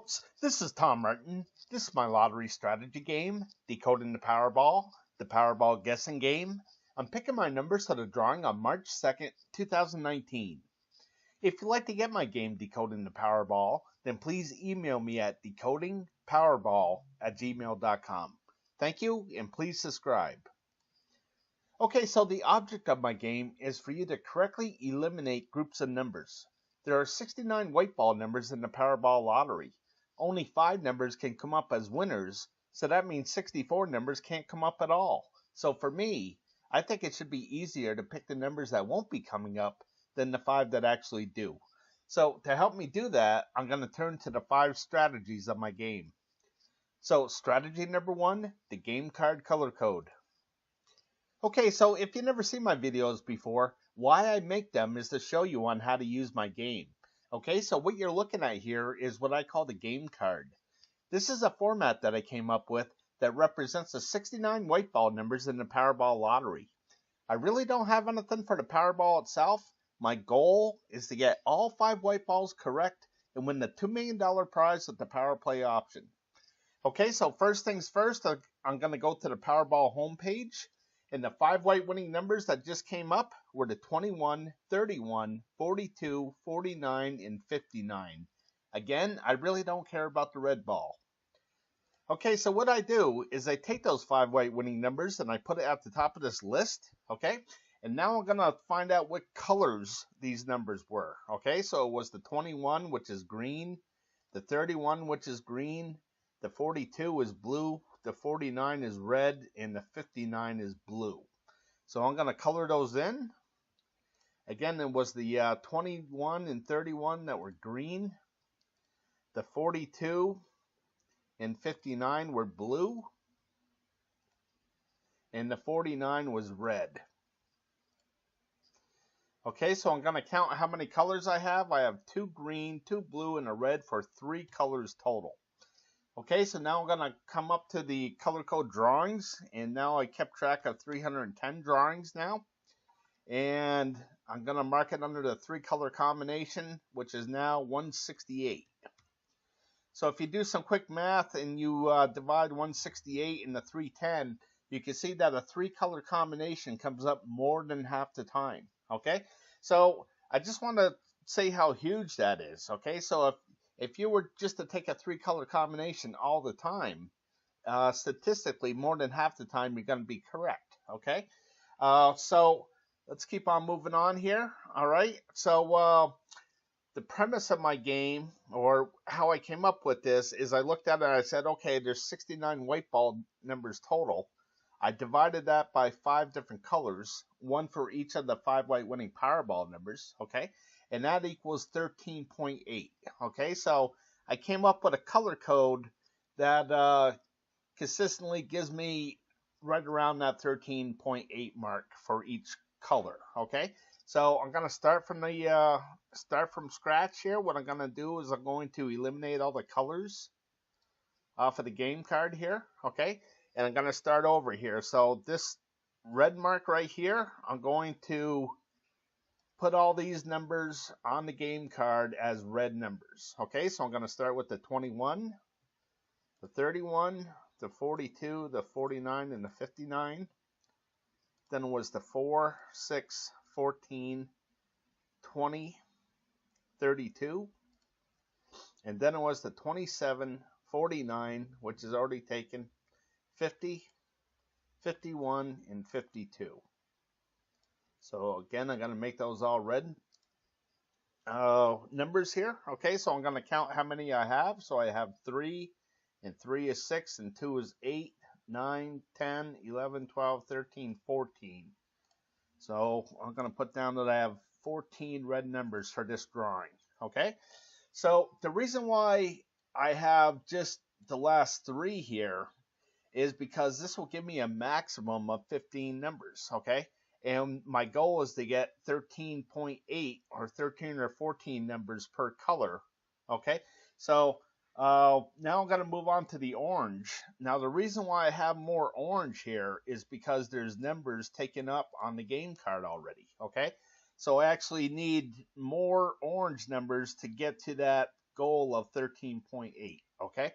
folks, this is Tom Martin. This is my lottery strategy game, Decoding the Powerball guessing game. I'm picking my numbers for the drawing on March 2nd, 2019. If you'd like to get my game, Decoding the Powerball, then please email me at decodingpowerbal@gmail.com. Thank you, and please subscribe. Okay, so the object of my game is for you to correctly eliminate groups of numbers. There are 69 white ball numbers in the Powerball lottery. Only 5 numbers can come up as winners, so that means 64 numbers can't come up at all. So for me, I think it should be easier to pick the numbers that won't be coming up than the 5 that actually do. So to help me do that, I'm going to turn to the 5 strategies of my game. So strategy number 1, the game card color code. Okay, so if you've never seen my videos before, why I make them is to show you on how to use my game. Okay, so what you're looking at here is what I call the game card. This is a format that I came up with that represents the 69 white ball numbers in the Powerball lottery. I really don't have anything for the Powerball itself. My goal is to get all 5 white balls correct and win the $2 million prize with the Power Play option. Okay, so first things first, I'm going to go to the Powerball homepage. And the 5 white winning numbers that just came up were the 21, 31, 42, 49, and 59. Again, I really don't care about the red ball. Okay, so what I do is I take those 5 white winning numbers and I put it at the top of this list, okay? And now I'm going to find out what colors these numbers were, okay? So it was the 21, which is green, the 31, which is green, the 42 is blue, the 49 is red, and the 59 is blue. So I'm going to color those in. Again, it was the 21 and 31 that were green. The 42 and 59 were blue. And the 49 was red. Okay, so I'm going to count how many colors I have. I have 2 green, 2 blue, and a red for 3 colors total. Okay, so now I'm going to come up to the color code drawings, and now I kept track of 310 drawings now. And I'm going to mark it under the 3 color combination, which is now 168. So if you do some quick math and you divide 168 into 310, you can see that a 3 color combination comes up more than half the time. Okay, so I just want to say how huge that is. Okay, so if you were just to take a 3 color combination all the time, statistically, more than half the time, you're going to be correct, okay? So let's keep on moving on here, all right? So the premise of my game, or how I came up with this, is I looked at it and I said, okay, there's 69 white ball numbers total. I divided that by 5 different colors, 1 for each of the 5 white winning Powerball numbers, okay? And that equals 13.8. Okay, so I came up with a color code that consistently gives me right around that 13.8 mark for each color. Okay, so I'm gonna start from scratch here. What I'm gonna do is I'm going to eliminate all the colors off of the game card here. Okay, and I'm gonna start over here. So this red mark right here, I'm going to put all these numbers on the game card as red numbers. Okay, so I'm going to start with the 21, the 31, the 42, the 49, and the 59. Then it was the 4, 6, 14, 20, 32. And then it was the 27, 49, which is already taken, 50, 51, and 52. So again, I'm going to make those all red numbers here. Okay, so I'm going to count how many I have. So I have 3, and 3 is 6, and 2 is 8, 9, 10, 11, 12, 13, 14. So I'm going to put down that I have 14 red numbers for this drawing. Okay, so the reason why I have just the last 3 here is because this will give me a maximum of 15 numbers. Okay. And my goal is to get 13.8 or 13 or 14 numbers per color. Okay, so now I'm going to move on to the orange. Now the reason why I have more orange here is because there's numbers taken up on the game card already. Okay, so I actually need more orange numbers to get to that goal of 13.8, okay?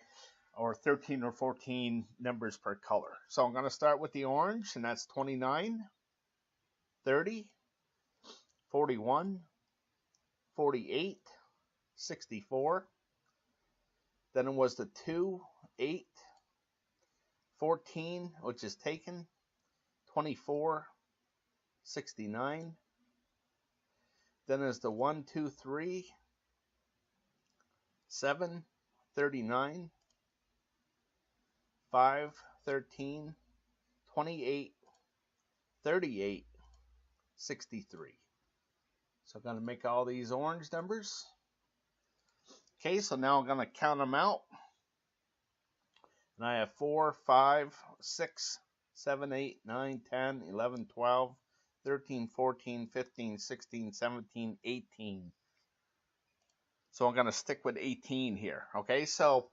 Or 13 or 14 numbers per color. So I'm going to start with the orange, and that's 29, 30, 41, 48, 64. Then it was the 2, 8, 14, which is taken, 24, 69. Then there's the 1, 2, 3, 7, 39, 5, 13, 28, 38, 63. So I'm going to make all these orange numbers. Okay, so now I'm going to count them out. And I have 4, 5, 6, 7, 8, 9, 10, 11, 12, 13, 14, 15, 16, 17, 18. So I'm going to stick with 18 here. Okay, so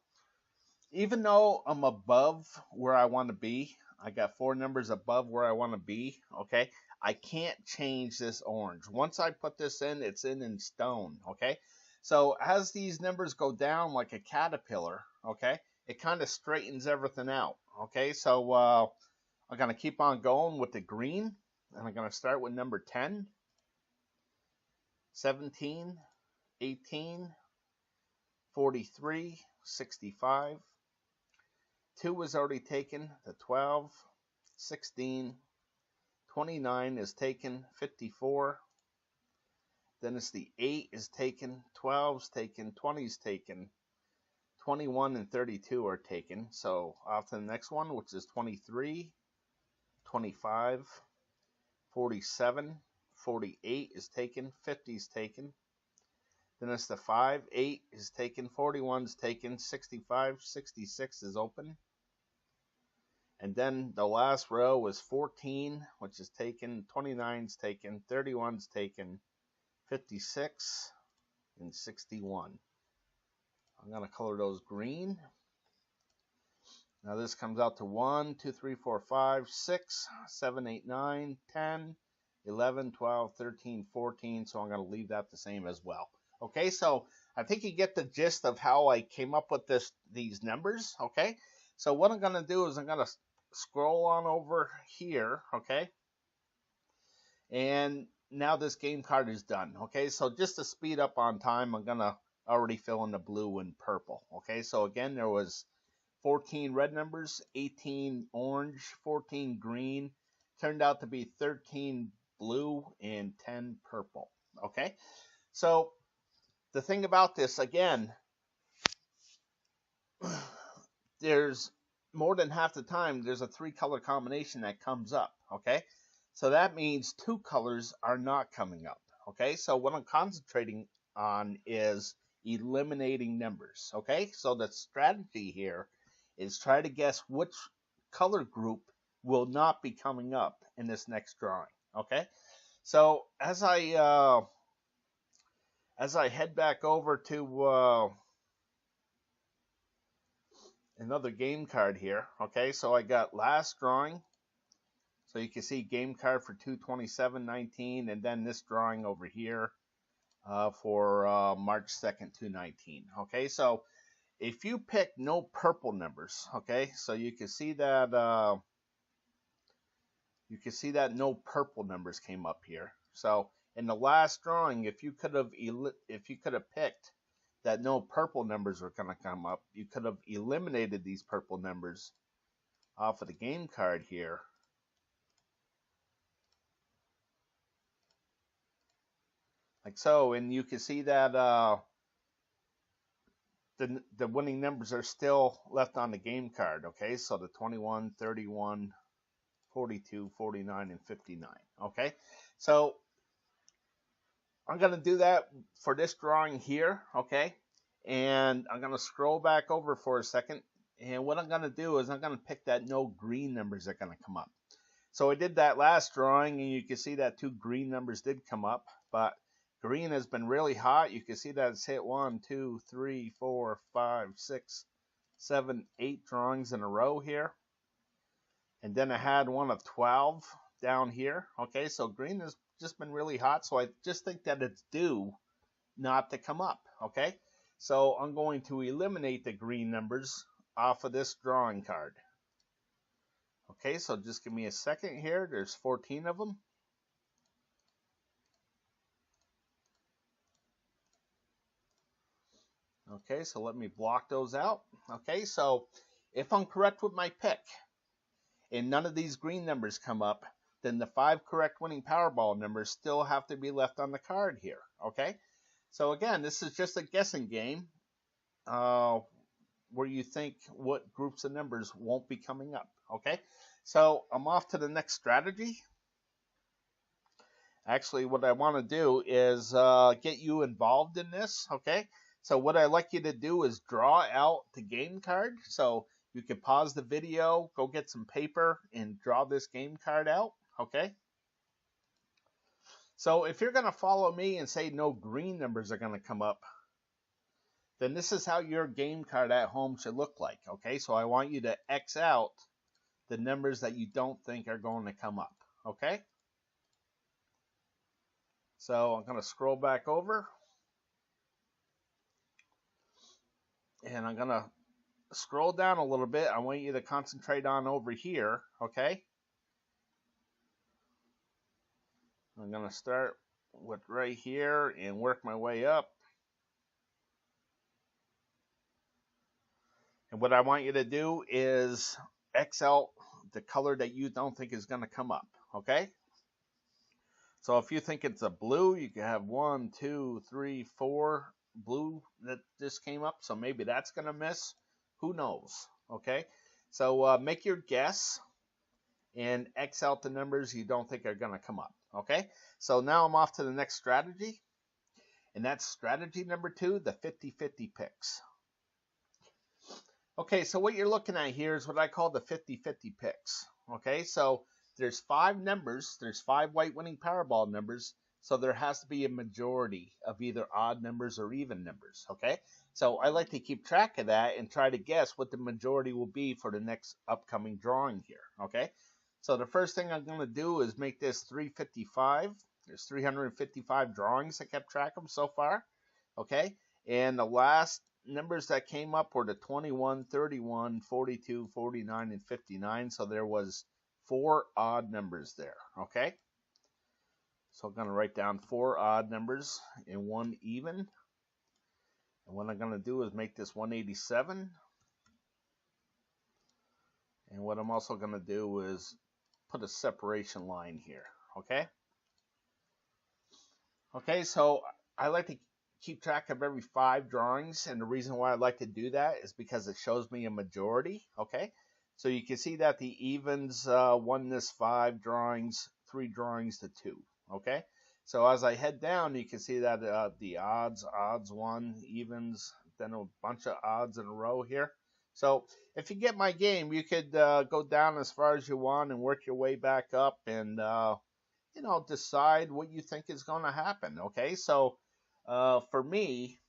even though I'm above where I want to be, I got 4 numbers above where I want to be, okay, I can't change this orange. Once I put this in, it's in stone, okay? So as these numbers go down like a caterpillar, okay, it kind of straightens everything out, okay? So I'm going to keep on going with the green, and I'm going to start with number 10, 17, 18, 43, 65. 2 was already taken, the 12, 16, 29 is taken, 54. Then it's the 8 is taken, 12's taken, 20's taken, 21 and 32 are taken. So off to the next one, which is 23, 25, 47, 48 is taken, 50's taken. Then it's the 5, 8 is taken, 41's taken, 65, 66 is open. And then the last row was 14, which is taken, 29's taken, 31's taken, 56, and 61. I'm going to color those green. Now this comes out to 1, 2, 3, 4, 5, 6, 7, 8, 9, 10, 11, 12, 13, 14. So I'm going to leave that the same as well. Okay, so I think you get the gist of how I came up with these numbers. Okay, so what I'm going to do is I'm going to scroll on over here. Okay, and now this game card is done. Okay, so just to speed up on time, I'm going to already fill in the blue and purple. Okay, so again, there was 14 red numbers, 18 orange, 14 green, turned out to be 13 blue, and 10 purple. Okay, so the thing about this, again, there's more than half the time there's a 3-color combination that comes up. Okay, so that means 2 colors are not coming up. Okay, so what I'm concentrating on is eliminating numbers. Okay, so the strategy here is try to guess which color group will not be coming up in this next drawing. Okay, so as I head back over to another game card here, okay, so I got last drawing. So you can see game card for 2/27/19, and then this drawing over here for March 2nd, 2019. Okay, so if you pick no purple numbers, okay, so you can see that no purple numbers came up here. So in the last drawing, if you could have picked that no purple numbers were going to come up, you could have eliminated these purple numbers off of the game card here. Like so, and you can see that the winning numbers are still left on the game card. Okay, so the 21, 31, 42, 49, and 59. Okay, so I'm going to do that for this drawing here. Okay, and I'm going to scroll back over for a second, and what I'm going to do is I'm going to pick that no green numbers that are going to come up. So I did that last drawing, and you can see that 2 green numbers did come up, but green has been really hot. You can see that it's hit 1, 2, 3, 4, 5, 6, 7, 8 drawings in a row here. And then I had one of 12 down here. Okay, so green has just been really hot, so I just think that it's due not to come up. Okay, So I'm going to eliminate the green numbers off of this drawing card. Okay, so just give me a second here. There's 14 of them. Okay, so let me block those out. Okay, so if I'm correct with my pick and none of these green numbers come up, then the 5 correct winning Powerball numbers still have to be left on the card here. Okay, so again, this is just a guessing game where you think what groups of numbers won't be coming up. Okay, so I'm off to the next strategy. Actually, what I want to do is get you involved in this. Okay, so what I like you to do is draw out the game card. So you can pause the video, go get some paper, and draw this game card out. Okay, so if you're going to follow me and say no green numbers are going to come up, then this is how your game card at home should look like. Okay, so I want you to X out the numbers that you don't think are going to come up. Okay, so I'm going to scroll back over, and I'm going to scroll down a little bit. I want you to concentrate on over here. Okay, I'm going to start with right here and work my way up. And what I want you to do is X out the color that you don't think is going to come up. Okay, so if you think it's a blue, you can have 1, 2, 3, 4 blue that just came up. So maybe that's going to miss. Who knows? Okay, so make your guess and X out the numbers you don't think are going to come up. Okay, so now I'm off to the next strategy, and that's strategy number 2, the 50-50 picks. Okay, so what you're looking at here is what I call the 50-50 picks. Okay, so there's 5 numbers, there's 5 white winning Powerball numbers, so there has to be a majority of either odd numbers or even numbers. Okay, so I like to keep track of that and try to guess what the majority will be for the next upcoming drawing here. Okay, so the first thing I'm going to do is make this 355. There's 355 drawings I kept track of so far. Okay, and the last numbers that came up were the 21, 31, 42, 49, and 59. So there was 4 odd numbers there. Okay, so I'm going to write down 4 odd numbers and 1 even. And what I'm going to do is make this 187. And what I'm also going to do is put a separation line here. Okay, okay, so I like to keep track of every 5 drawings, and the reason why I like to do that is because it shows me a majority. Okay, so you can see that the evens won this 5 drawings, 3 drawings to 2. Okay, so as I head down, you can see that the odds won, evens, then a bunch of odds in a row here. So if you get my game, you could go down as far as you want and work your way back up and you know, decide what you think is going to happen. Okay, so for me,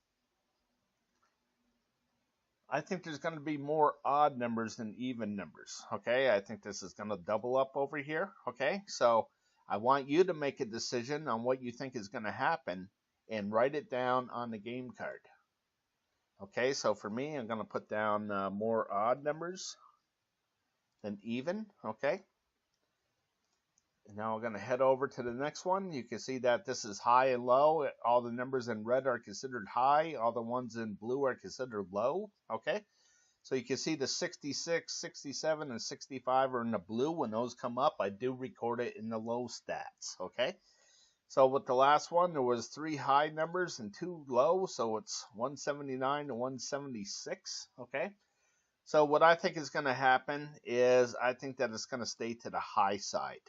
I think there's going to be more odd numbers than even numbers. Okay, I think this is going to double up over here. Okay, so I want you to make a decision on what you think is going to happen and write it down on the game card. Okay, so for me, I'm going to put down more odd numbers than even. Okay, and now we're going to head over to the next one. You can see that this is high and low. All the numbers in red are considered high. All the ones in blue are considered low. Okay, so you can see the 66, 67, and 65 are in the blue. When those come up, I do record it in the low stats. Okay, so with the last one, there was 3 high numbers and 2 low, so it's 179 to 176. Okay, so what I think is going to happen is I think that it's going to stay to the high side.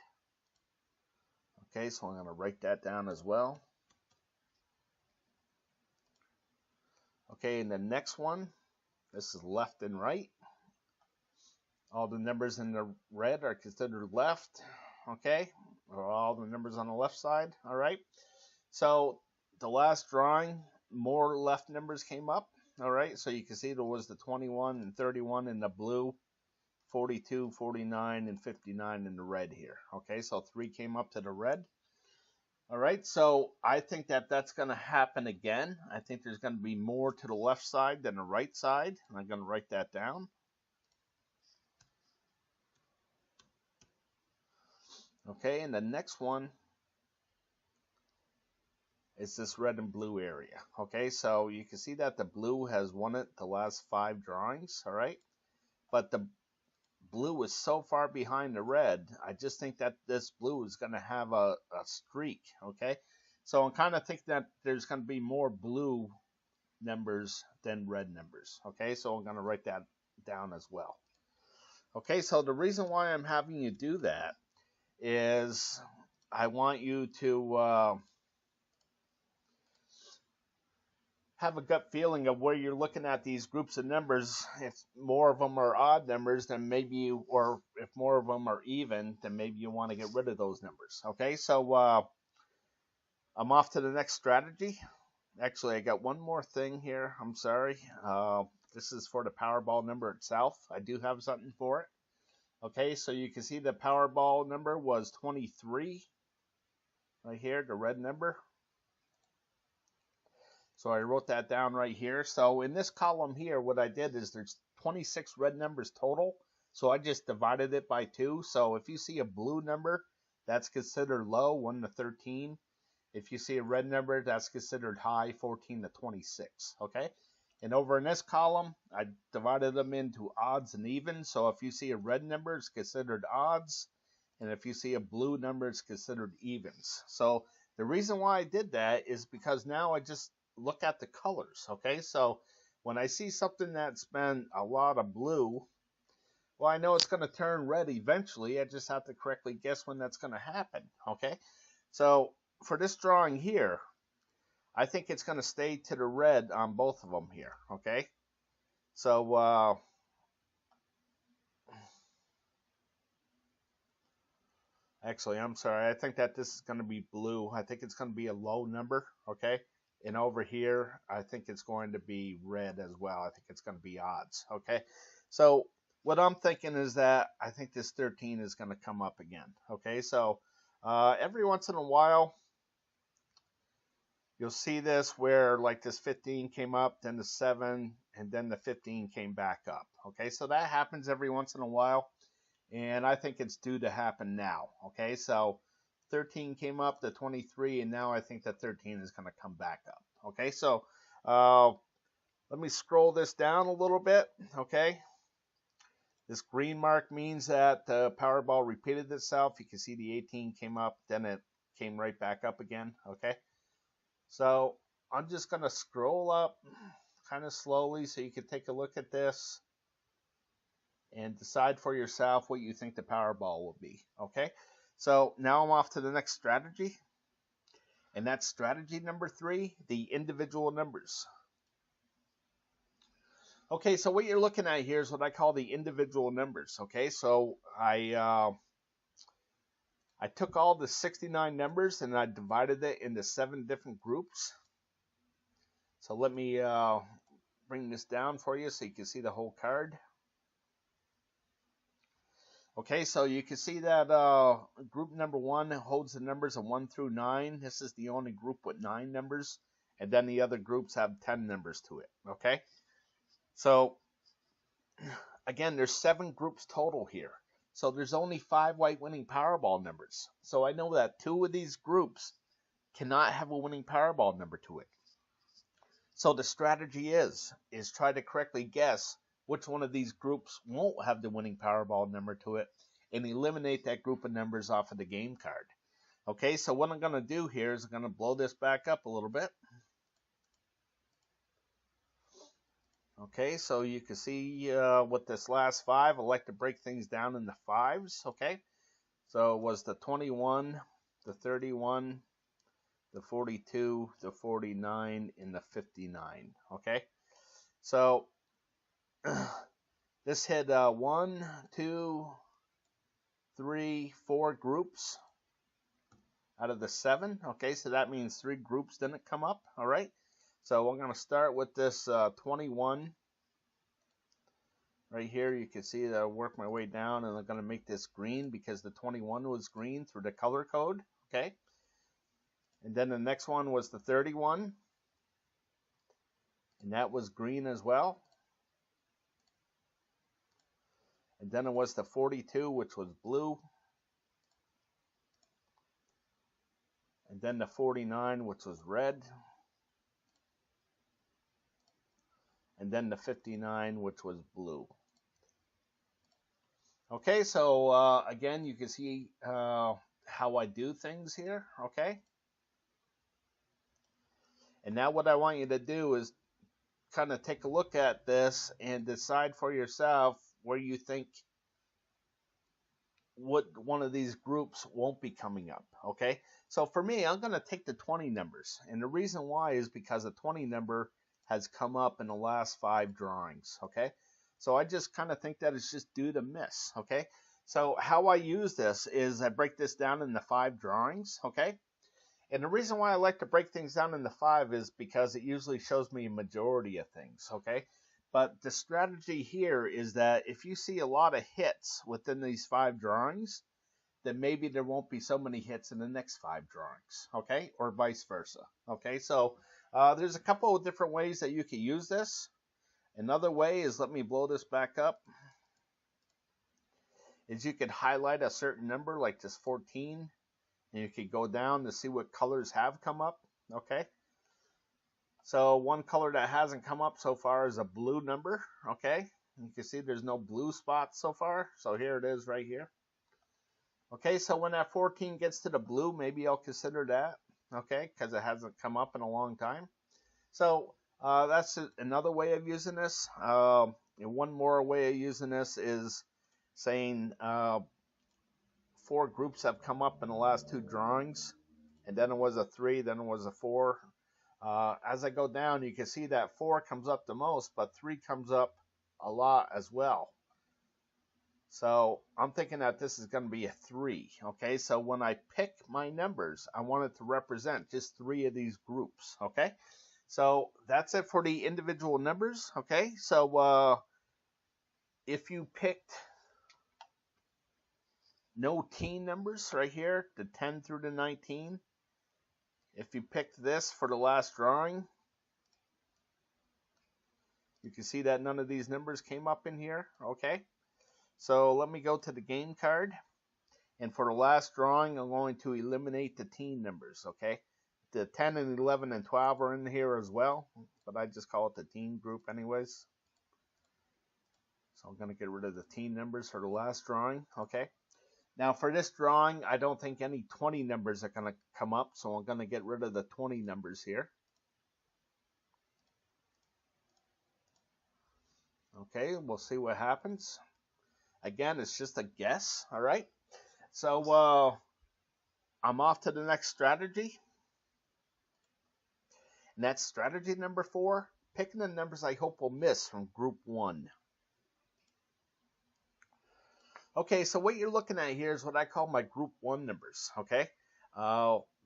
Okay, so I'm going to write that down as well. Okay, and the next one, this is left and right. All the numbers in the red are considered left. Okay, or all the numbers on the left side. All right, so the last drawing, more left numbers came up. All right, so you can see there was the 21 and 31 in the blue, 42, 49, and 59 in the red here. Okay, so 3 came up to the red. All right, so I think that that's going to happen again. I think there's going to be more to the left side than the right side. And I'm going to write that down. Okay, and the next one is this red and blue area. Okay, so you can see that the blue has won it the last 5 drawings. All right, but the blue is so far behind the red. I just think that this blue is going to have a streak. Okay, so I'm kind of thinking that there's going to be more blue numbers than red numbers. Okay, so I'm going to write that down as well. Okay, so the reason why I'm having you do that is I want you to have a gut feeling of where you're looking at these groups of numbers. If more of them are odd numbers, then maybe you, or if more of them are even, then maybe you want to get rid of those numbers. Okay, so I'm off to the next strategy. Actually, I got one more thing here. I'm sorry. This is for the Powerball number itself. I do have something for it. Okay, so you can see the Powerball number was 23 right here, the red number. So I wrote that down right here. So in this column here, what I did is there's 26 red numbers total. So I just divided it by 2. So if you see a blue number, that's considered low, 1 to 13. If you see a red number, that's considered high, 14 to 26. Okay. And over in this column, I divided them into odds and evens. So if you see a red number, it's considered odds. And if you see a blue number, it's considered evens. So the reason why I did that is because now I just look at the colors. Okay, so when I see something that's been a lot of blue, well, I know it's going to turn red eventually. I just have to correctly guess when that's going to happen. Okay, so for this drawing here, I think it's going to stay to the red on both of them here. Okay, so actually, I'm sorry. I think that this is going to be blue. I think it's going to be a low number. Okay, and over here, I think it's going to be red as well. I think it's going to be odds. Okay, so what I'm thinking is that I think this 13 is going to come up again. Okay, so every once in a while, you'll see this where like this 15 came up, then the 7, and then the 15 came back up. Okay, so that happens every once in a while, and I think it's due to happen now. Okay, so 13 came up to 23, and now I think that 13 is going to come back up. Okay, so let me scroll this down a little bit. Okay, this green mark means that the Powerball repeated itself. You can see the 18 came up, then it came right back up again. Okay, so I'm just going to scroll up kind of slowly so you can take a look at this and decide for yourself what you think the Powerball will be. Okay, so now I'm off to the next strategy, and that's strategy number 3, the individual numbers. Okay, so what you're looking at here is what I call the individual numbers. Okay, so I took all the 69 numbers and I divided it into 7 different groups. So let me bring this down for you so you can see the whole card. Okay, so you can see that group number 1 holds the numbers of 1 through 9. This is the only group with 9 numbers, and then the other groups have 10 numbers to it. Okay, so again, there's 7 groups total here. So there's only 5 white winning Powerball numbers. So I know that 2 of these groups cannot have a winning Powerball number to it. So the strategy is try to correctly guess which one of these groups won't have the winning Powerball number to it and eliminate that group of numbers off of the game card. Okay, so what I'm going to do here is I'm going to blow this back up a little bit. Okay, so you can see with this last 5, I like to break things down into 5s. Okay, so it was the 21, the 31, the 42, the 49, and the 59. Okay, so this hit 1, 2, 3, 4 groups out of the 7. Okay, so that means 3 groups didn't come up. All right, so I'm going to start with this 21 right here. You can see that I work my way down, and I'm going to make this green because the 21 was green through the color code. Okay, And then the next one was the 31. And that was green as well. And then it was the 42, which was blue. And then the 49, which was red. And then the 59, which was blue. Okay, so again, you can see how I do things here, okay? And now what I want you to do is kind of take a look at this and decide for yourself where you think what one of these groups won't be coming up, okay? So for me, I'm going to take the 20 numbers. And the reason why is because the 20 number has come up in the last 5 drawings, okay? So I just kind of think that it's just due to miss, okay? So how I use this is I break this down into 5 drawings, okay? And the reason why I like to break things down into 5 is because it usually shows me a majority of things, okay? But the strategy here is that if you see a lot of hits within these 5 drawings, then maybe there won't be so many hits in the next 5 drawings, okay? Or vice versa, okay? So there's a couple of different ways that you can use this. Another way is, let me blow this back up, is you could highlight a certain number like this 14, and you could go down to see what colors have come up, okay? So one color that hasn't come up so far is a blue number, okay? You can see there's no blue spots so far, so here it is right here. Okay, so when that 14 gets to the blue, maybe I'll consider that, okay, because it hasn't come up in a long time. So that's another way of using this. And one more way of using this is saying 4 groups have come up in the last 2 drawings, and then it was a 3, then it was a 4. As I go down, you can see that 4 comes up the most, but 3 comes up a lot as well. So I'm thinking that this is going to be a 3, okay? So when I pick my numbers, I want it to represent just 3 of these groups, okay? So that's it for the individual numbers, okay? So if you picked no teen numbers right here, the 10 through the 19, if you picked this for the last drawing, you can see that none of these numbers came up in here, okay? So let me go to the game card, and for the last drawing, I'm going to eliminate the teen numbers, okay? The 10 and 11 and 12 are in here as well, but I just call it the teen group anyways. So I'm going to get rid of the teen numbers for the last drawing, okay? Now for this drawing, I don't think any 20 numbers are going to come up, so I'm going to get rid of the 20 numbers here. Okay, we'll see what happens. Again, it's just a guess, all right? So I'm off to the next strategy. And that's strategy number 4, picking the numbers I hope will miss from group 1. Okay, so what you're looking at here is what I call my group 1 numbers, okay?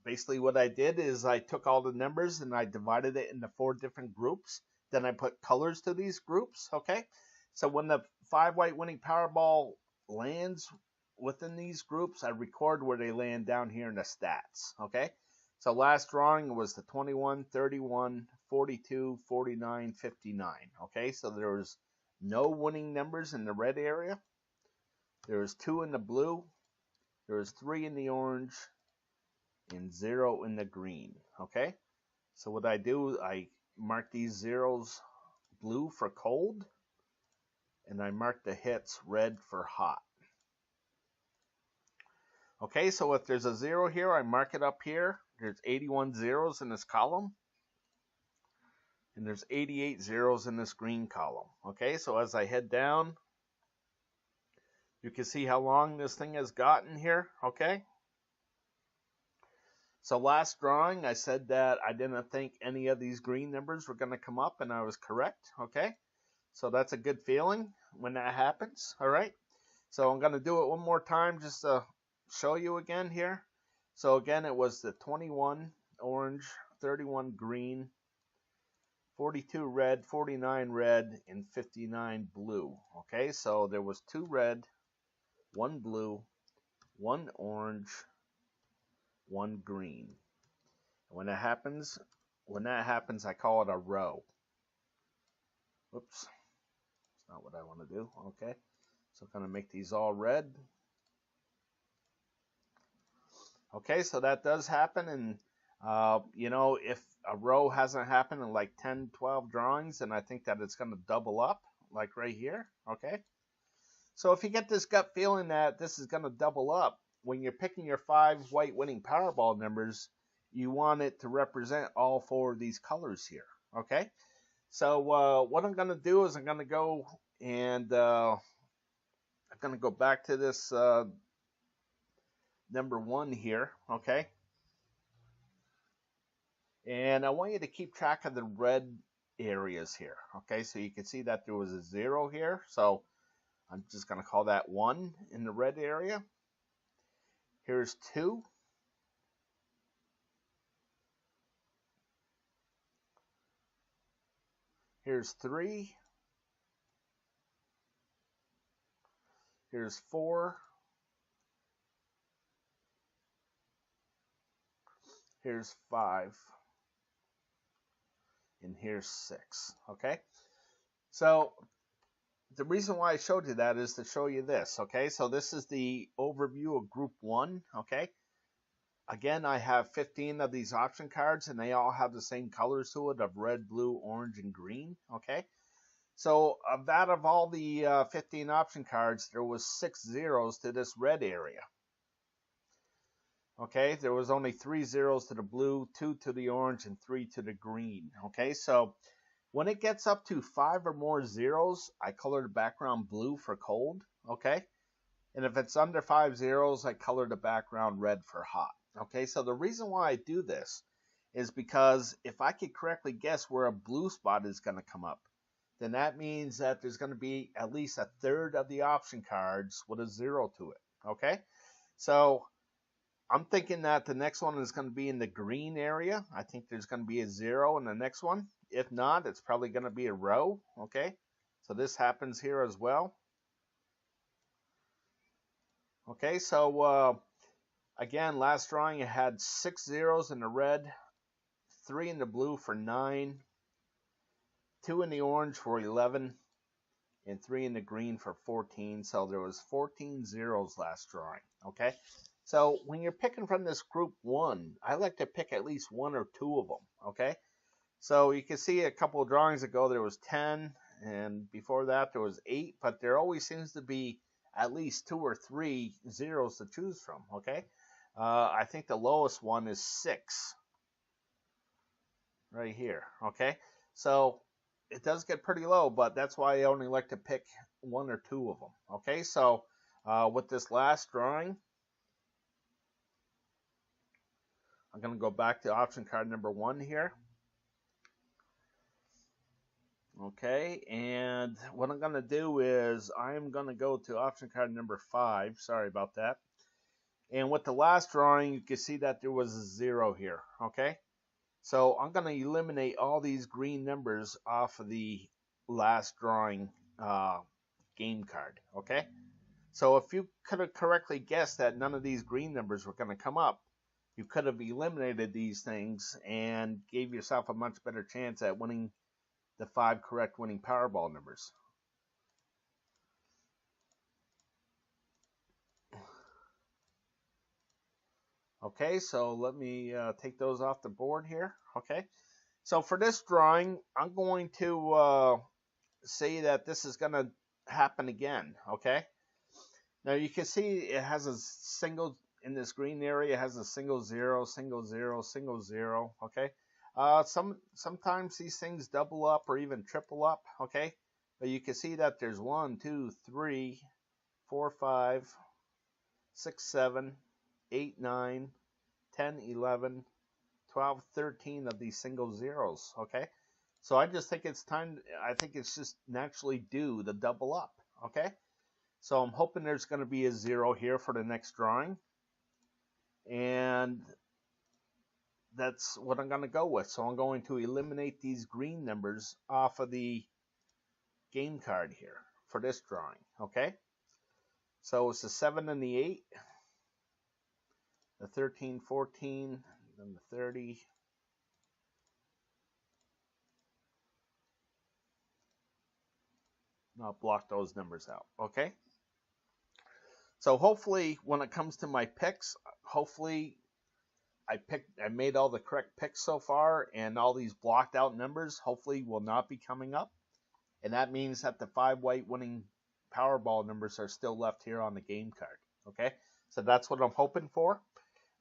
Basically what I did is I took all the numbers and I divided it into 4 different groups. Then I put colors to these groups, okay? So when the 5 white winning Powerball lands within these groups, I record where they land down here in the stats, okay? So last drawing was the 21, 31, 42, 49, 59, okay? So there was no winning numbers in the red area. There was 2 in the blue, there was 3 in the orange, and 0 in the green, okay? So what I do, I mark these zeros blue for cold, and I mark the hits red for hot. Okay, so if there's a 0 here, I mark it up here. There's 81 zeros in this column, and there's 88 zeros in this green column. Okay, so as I head down, you can see how long this thing has gotten here, okay? So last drawing, I said that I didn't think any of these green numbers were going to come up, and I was correct, okay? So that's a good feeling when that happens, all right? So I'm going to do it one more time just to show you again here. So again, it was the 21 orange, 31 green, 42 red, 49 red, and 59 blue, okay? So there was 2 red, 1 blue, 1 orange, 1 green. When that happens, I call it a row. Whoops, that's not what I want to do. Okay, so I'm going to make these all red. Okay, so that does happen, and you know, if a row hasn't happened in like 10, 12 drawings, then I think that it's going to double up, like right here. Okay, so if you get this gut feeling that this is going to double up, when you're picking your 5 white winning Powerball numbers, you want it to represent all 4 of these colors here. Okay, so what I'm going to do is I'm going to go and I'm going to go back to this number 1 here. Okay, and I want you to keep track of the red areas here. Okay, so you can see that there was a 0 here, so I'm just going to call that 1 in the red area. Here's 2. Here's 3. Here's 4. Here's 5. And here's 6. Okay? So the reason why I showed you that is to show you this. Okay? So this is the overview of group 1. Okay? Again, I have 15 of these option cards, and they all have the same colors to it of red, blue, orange, and green. Okay? So of all the 15 option cards, there was 6 zeros to this red area. Okay, there was only 3 zeros to the blue, 2 to the orange, and 3 to the green. Okay, so when it gets up to 5 or more zeros, I color the background blue for cold. Okay, and if it's under 5 zeros, I color the background red for hot. Okay, so the reason why I do this is because if I could correctly guess where a blue spot is going to come up, then that means that there's going to be at least a third of the option cards with a 0 to it. Okay, so I'm thinking that the next one is going to be in the green area. I think there's going to be a 0 in the next one. If not, it's probably going to be a row. Okay, so this happens here as well. Okay, so again, last drawing, it had 6 zeros in the red, 3 in the blue for 9, 2 in the orange for 11, and 3 in the green for 14. So there was 14 zeros last drawing. Okay, so when you're picking from this group 1, I like to pick at least 1 or 2 of them. Okay, so you can see a couple of drawings ago there was 10, and before that there was 8, but there always seems to be at least 2 or 3 zeros to choose from. Okay, I think the lowest one is 6 right here. Okay, so it does get pretty low, but that's why I only like to pick 1 or 2 of them. Okay, so with this last drawing, I'm going to go back to option card number 1 here. Okay, and what I'm going to do is I'm going to go to option card number 5. Sorry about that. And with the last drawing, you can see that there was a 0 here. Okay, so I'm going to eliminate all these green numbers off of the last drawing game card. Okay, so if you could have correctly guessed that none of these green numbers were going to come up, you could have eliminated these things and gave yourself a much better chance at winning the 5 correct winning Powerball numbers. Okay, so let me take those off the board here. Okay, so for this drawing, I'm going to say that this is going to happen again. Okay, now you can see it has a single in this green area. It has a single 0, single 0, single 0. Okay, sometimes these things double up or even triple up. Okay, but you can see that there's 1, 2, 3, 4, 5, 6, 7, 8, 9, 10, 11, 12, 13 of these single zeros. Okay, so I just think it's time. I think it's just naturally due to double up. Okay, so I'm hoping there's going to be a 0 here for the next drawing, and that's what I'm going to go with. So I'm going to eliminate these green numbers off of the game card here for this drawing. Okay, so it's the 7 and the 8, the 13, 14, then the 30, Not block those numbers out. Okay. So hopefully when it comes to my picks, hopefully I made all the correct picks so far, and all these blocked out numbers hopefully will not be coming up. And that means that the 5 white winning Powerball numbers are still left here on the game card. Okay, so that's what I'm hoping for.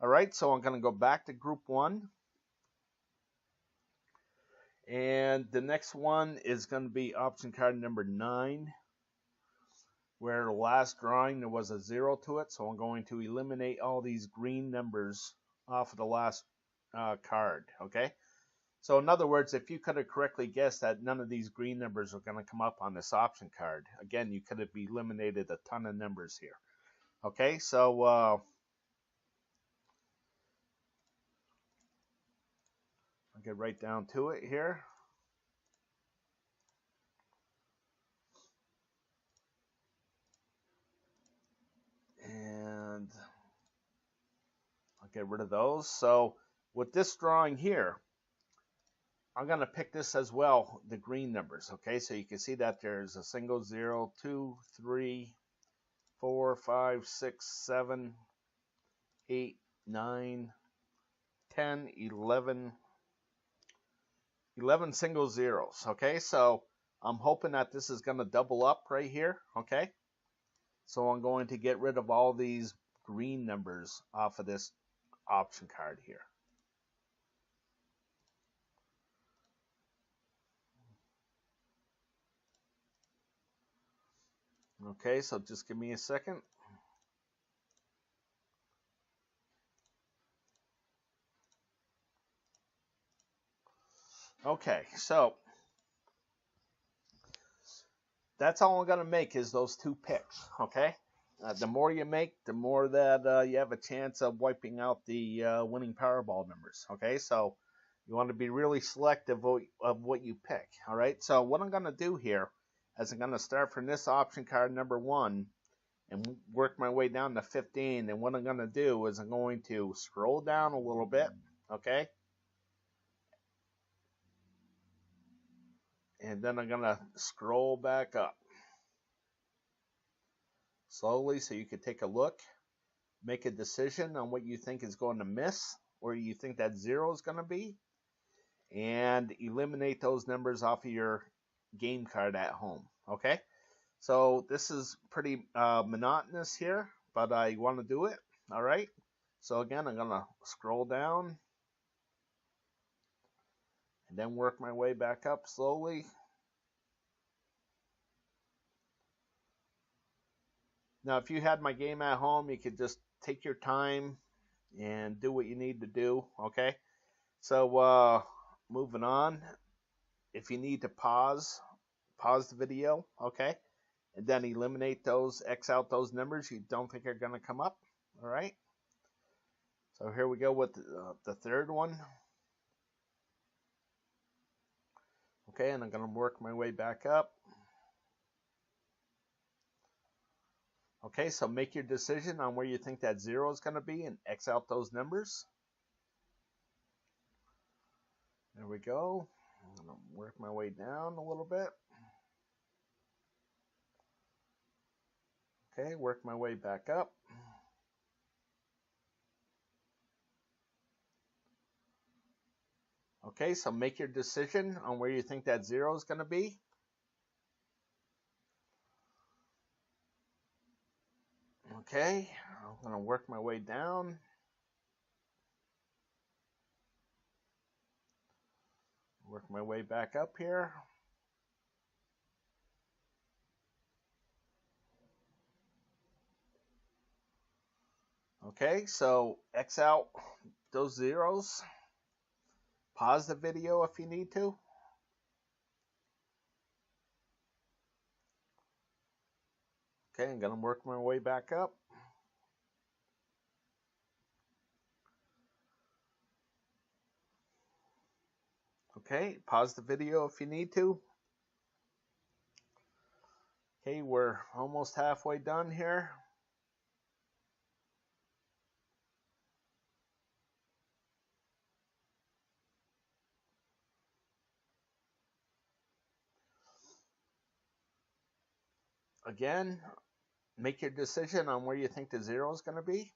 All right, so I'm going to go back to group 1. And the next one is going to be option card number 9, where the last drawing there was a 0 to it. So I'm going to eliminate all these green numbers off of the last card. Okay, so in other words, if you could have correctly guessed that none of these green numbers are going to come up on this option card, again, you could have eliminated a ton of numbers here. Okay, so I'll get right down to it here. And I'll get rid of those. So with this drawing here, I'm going to pick this as well, the green numbers. Okay, so you can see that there's a single 0, 2, 3, 4, 5, 6, 7, 8, 9, 10, 11 single zeros. Okay, so I'm hoping that this is going to double up right here. Okay, so I'm going to get rid of all these green numbers off of this option card here. Okay, so just give me a second. Okay, so that's all I'm going to make is those 2 picks. Okay, the more you make, the more that you have a chance of wiping out the winning Powerball numbers. Okay, so you want to be really selective of what you pick. All right, so what I'm going to do here is I'm going to start from this option card number 1 and work my way down to 15. And what I'm going to do is I'm going to scroll down a little bit. Okay, and then I'm going to scroll back up slowly so you can take a look, make a decision on what you think is going to miss, or you think that 0 is going to be, and eliminate those numbers off of your game card at home. Okay, so this is pretty monotonous here, but I want to do it. All right, so again, I'm going to scroll down and then work my way back up slowly. Now, if you had my game at home, you could just take your time and do what you need to do. Okay, so moving on. If you need to pause the video. Okay, and then eliminate those, X out those numbers you don't think are going to come up. All right, so here we go with the third one. Okay, and I'm going to work my way back up. Okay, so make your decision on where you think that 0 is going to be and X out those numbers. There we go. I'm going to work my way down a little bit. Okay, work my way back up. Okay, so make your decision on where you think that 0 is going to be. Okay, I'm going to work my way down. Work my way back up here. Okay, so X out those zeros. Pause the video if you need to. Okay, I'm going to work my way back up. Okay, pause the video if you need to. Okay, we're almost halfway done here. again, make your decision on where you think the 0 is going to be.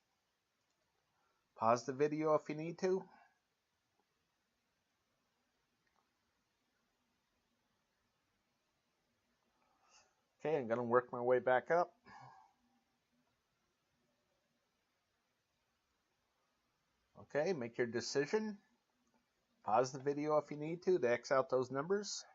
Pause the video if you need to. Okay, I'm going to work my way back up. Okay, make your decision. Pause the video if you need to X out those numbers.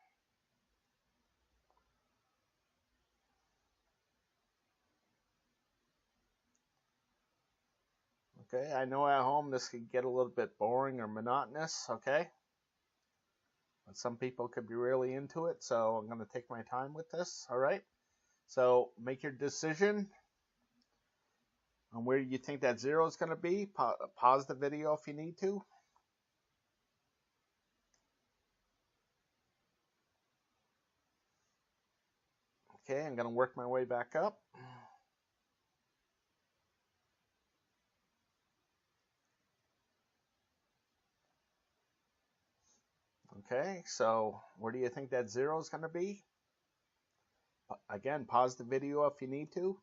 Okay, I know at home this could get a little bit boring or monotonous, okay? But some people could be really into it, so I'm going to take my time with this, all right? So make your decision on where you think that 0 is going to be. Pause the video if you need to. Okay, I'm going to work my way back up. Okay, so where do you think that 0 is going to be? Again, pause the video if you need to.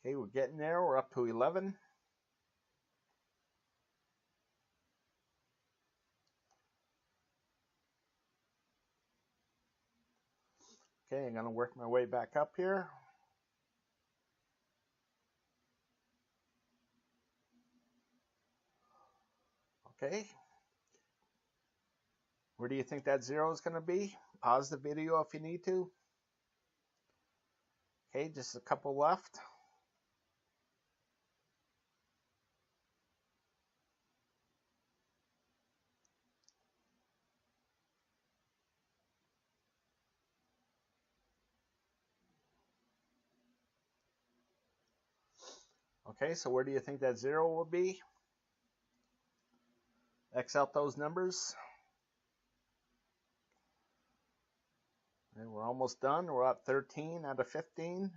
Okay, we're getting there. We're up to 11. Okay, I'm going to work my way back up here. Okay. Where do you think that 0 is going to be? Pause the video if you need to. Okay, just a couple left. Okay, so where do you think that 0 will be? X out those numbers. And we're almost done. We're at 13 out of 15.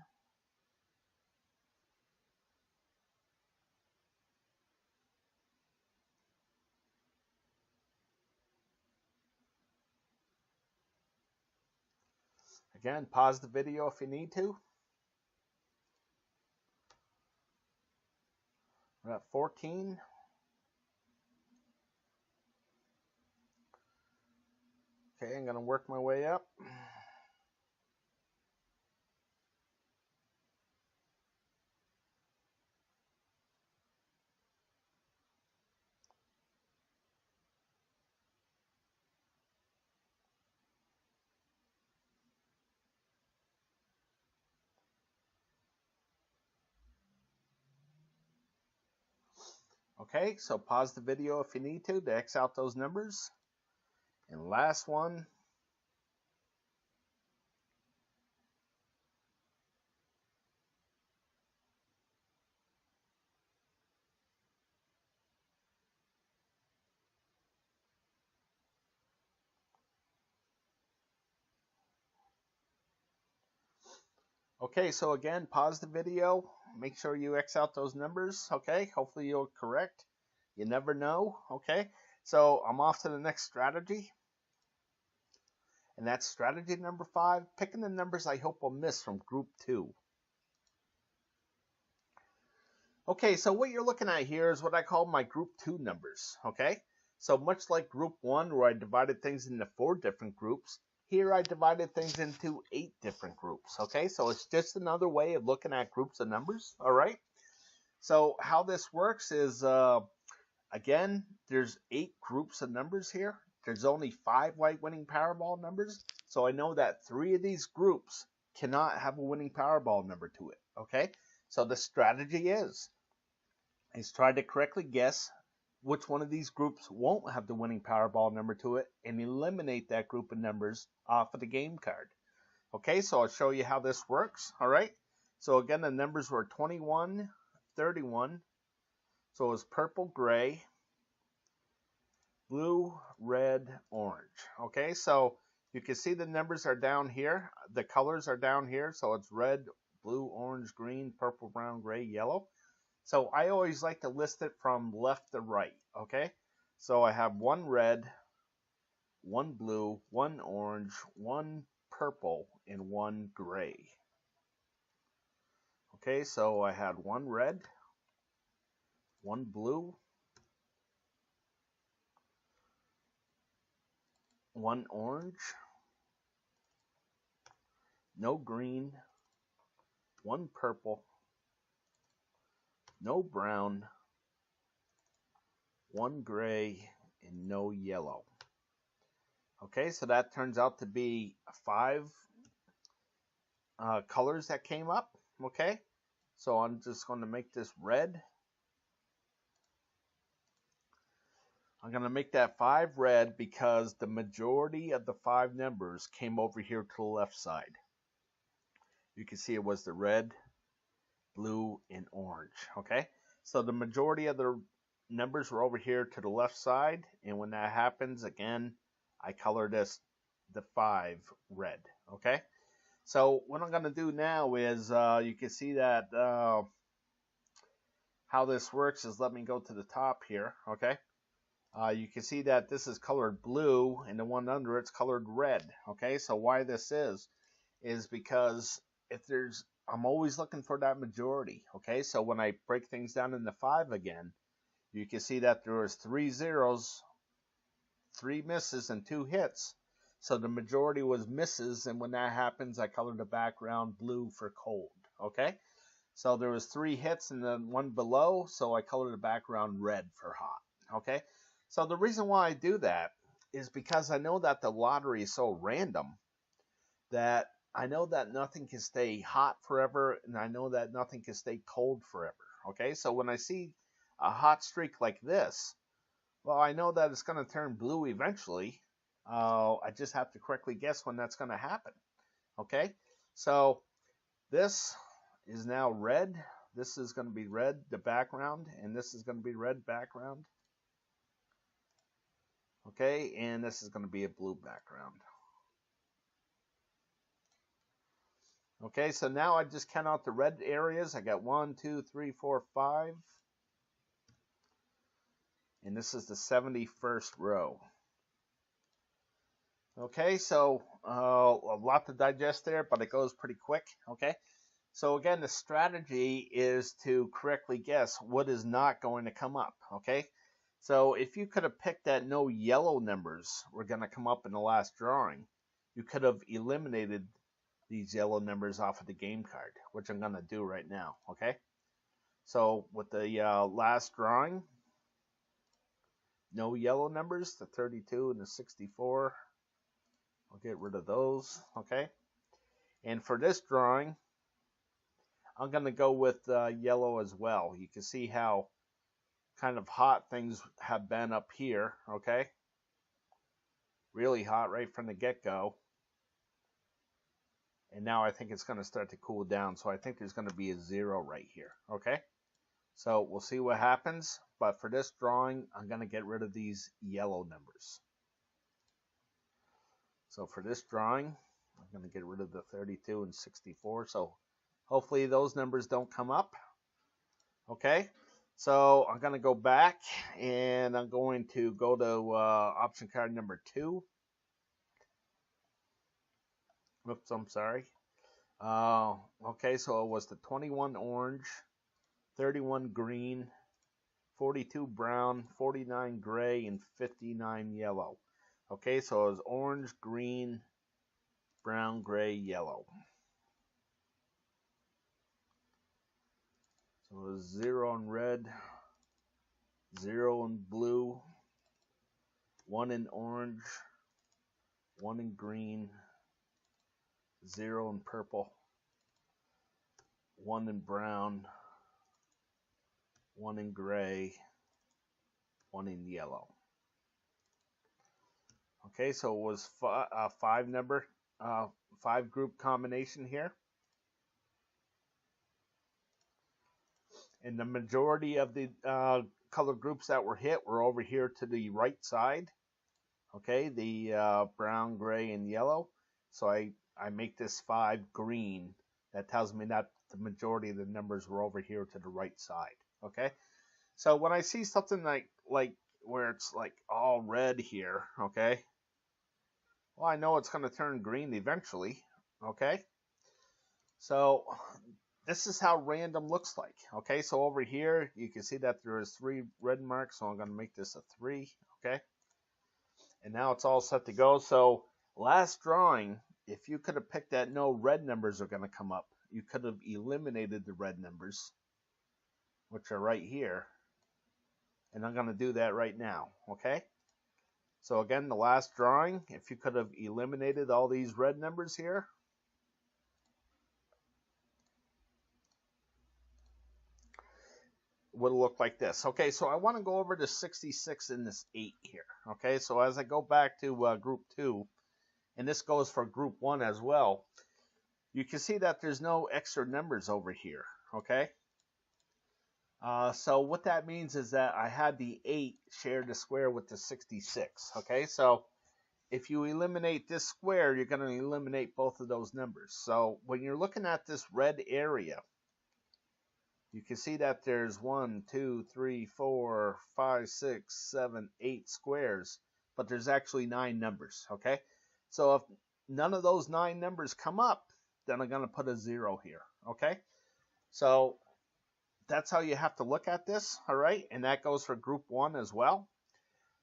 Again, pause the video if you need to. We're at 14. Okay, I'm going to work my way up. Okay, so pause the video if you need to X out those numbers. And last one. Okay, so again, pause the video. Make sure you X out those numbers, okay? Hopefully you're correct. You never know, okay? So I'm off to the next strategy. And that's strategy number 5, picking the numbers I hope will miss from group 2. Okay, so what you're looking at here is what I call my group 2 numbers, okay? So much like group 1 where I divided things into 4 different groups, here I divided things into 8 different groups, okay? So it's just another way of looking at groups of numbers, all right? So how this works is, again, there's 8 groups of numbers here. There's only 5 white winning Powerball numbers, so I know that 3 of these groups cannot have a winning Powerball number to it, okay? So the strategy is try to correctly guess which one of these groups won't have the winning Powerball number to it and eliminate that group of numbers off of the game card. Okay, so I'll show you how this works, all right? So again, the numbers were 21, 31, so it was purple, gray, blue, red, orange. Okay, so you can see the numbers are down here. The colors are down here, so it's red, blue, orange, green, purple, brown, gray, yellow. So I always like to list it from left to right, okay? So I have 1 red, 1 blue, 1 orange, 1 purple, and 1 gray. Okay, so I had 1 red, 1 blue, 1 orange, no green, 1 purple, no brown, 1 gray, and no yellow. Okay, so that turns out to be 5 colors that came up. Okay, so I'm just going to make this red. I'm going to make that 5 red because the majority of the 5 numbers came over here to the left side. You can see it was the red, blue, and orange. Okay, so the majority of the numbers were over here to the left side, and when that happens, again, I color this the 5 red. Okay, so what I'm going to do now is you can see that how this works is, let me go to the top here. Okay, you can see that this is colored blue, and the one under it's colored red. Okay, so why this is because if there's, I'm always looking for that majority. Okay, so when I break things down into 5 again, you can see that there was 3 zeros, 3 misses, and 2 hits. So the majority was misses, and when that happens, I color the background blue for cold. Okay, so there was 3 hits and then 1 below, so I color the background red for hot. Okay, so the reason why I do that is because I know that the lottery is so random that I know that nothing can stay hot forever, and I know that nothing can stay cold forever. Okay, so when I see a hot streak like this, well, I know that it's going to turn blue eventually. I just have to correctly guess when that's going to happen. Okay, so this is now red. This is going to be red, the background, and this is going to be red background. Okay, and this is going to be a blue background. Okay, so now I just count out the red areas. I got 1, 2, 3, 4, 5. And this is the 71st row. Okay, so a lot to digest there, but it goes pretty quick. Okay, so again, the strategy is to correctly guess what is not going to come up. Okay, so if you could have picked that no yellow numbers were going to come up in the last drawing, you could have eliminated these yellow numbers off of the game card, which I'm going to do right now. Okay, so with the last drawing, no yellow numbers, the 32 and the 64. I'll get rid of those. Okay, and for this drawing, I'm going to go with yellow as well. You can see how kind of hot things have been up here. Okay, really hot right from the get-go. And now I think it's going to start to cool down. So I think there's going to be a 0 right here. Okay, so we'll see what happens. But for this drawing, I'm going to get rid of these yellow numbers. So for this drawing, I'm going to get rid of the 32 and 64. So hopefully those numbers don't come up. Okay, so I'm going to go back and I'm going to go to option card number 2. Oops, I'm sorry. Okay, so it was the 21 orange, 31 green, 42 brown, 49 gray, and 59 yellow. Okay, so it was orange, green, brown, gray, yellow. So it was 0 in red, 0 in blue, 1 in orange, 1 in green, 0 in purple, 1 in brown, 1 in gray, 1 in yellow. Okay, so it was 5 group combination here. And the majority of the color groups that were hit were over here to the right side. Okay, the brown, gray, and yellow. So I make this 5 green. That tells me that the majority of the numbers were over here to the right side. Okay, so when I see something like where it's like all red here, okay, Well, I know it's going to turn green eventually. Okay. So this is how random looks like. Okay. So over here, you can see that there is 3 red marks. So I'm going to make this a 3. Okay. And now it's all set to go. So last drawing, if you could have picked that no red numbers are going to come up, you could have eliminated the red numbers, which are right here. And I'm going to do that right now. Okay. So again, the last drawing, if you could have eliminated all these red numbers here, would look like this. Okay, so I want to go over to 66 in this 8 here. Okay, so as I go back to group 2, and this goes for group 1 as well, you can see that there's no extra numbers over here. Okay, so what that means is that I had the 8 share the square with the 66. Okay, so if you eliminate this square, you're going to eliminate both of those numbers. So when you're looking at this red area, you can see that there's 1, 2, 3, 4, 5, 6, 7, 8 squares, but there's actually 9 numbers. Okay, so if none of those 9 numbers come up, then I'm going to put a 0 here. Okay, so that's how you have to look at this. All right, and that goes for group 1 as well.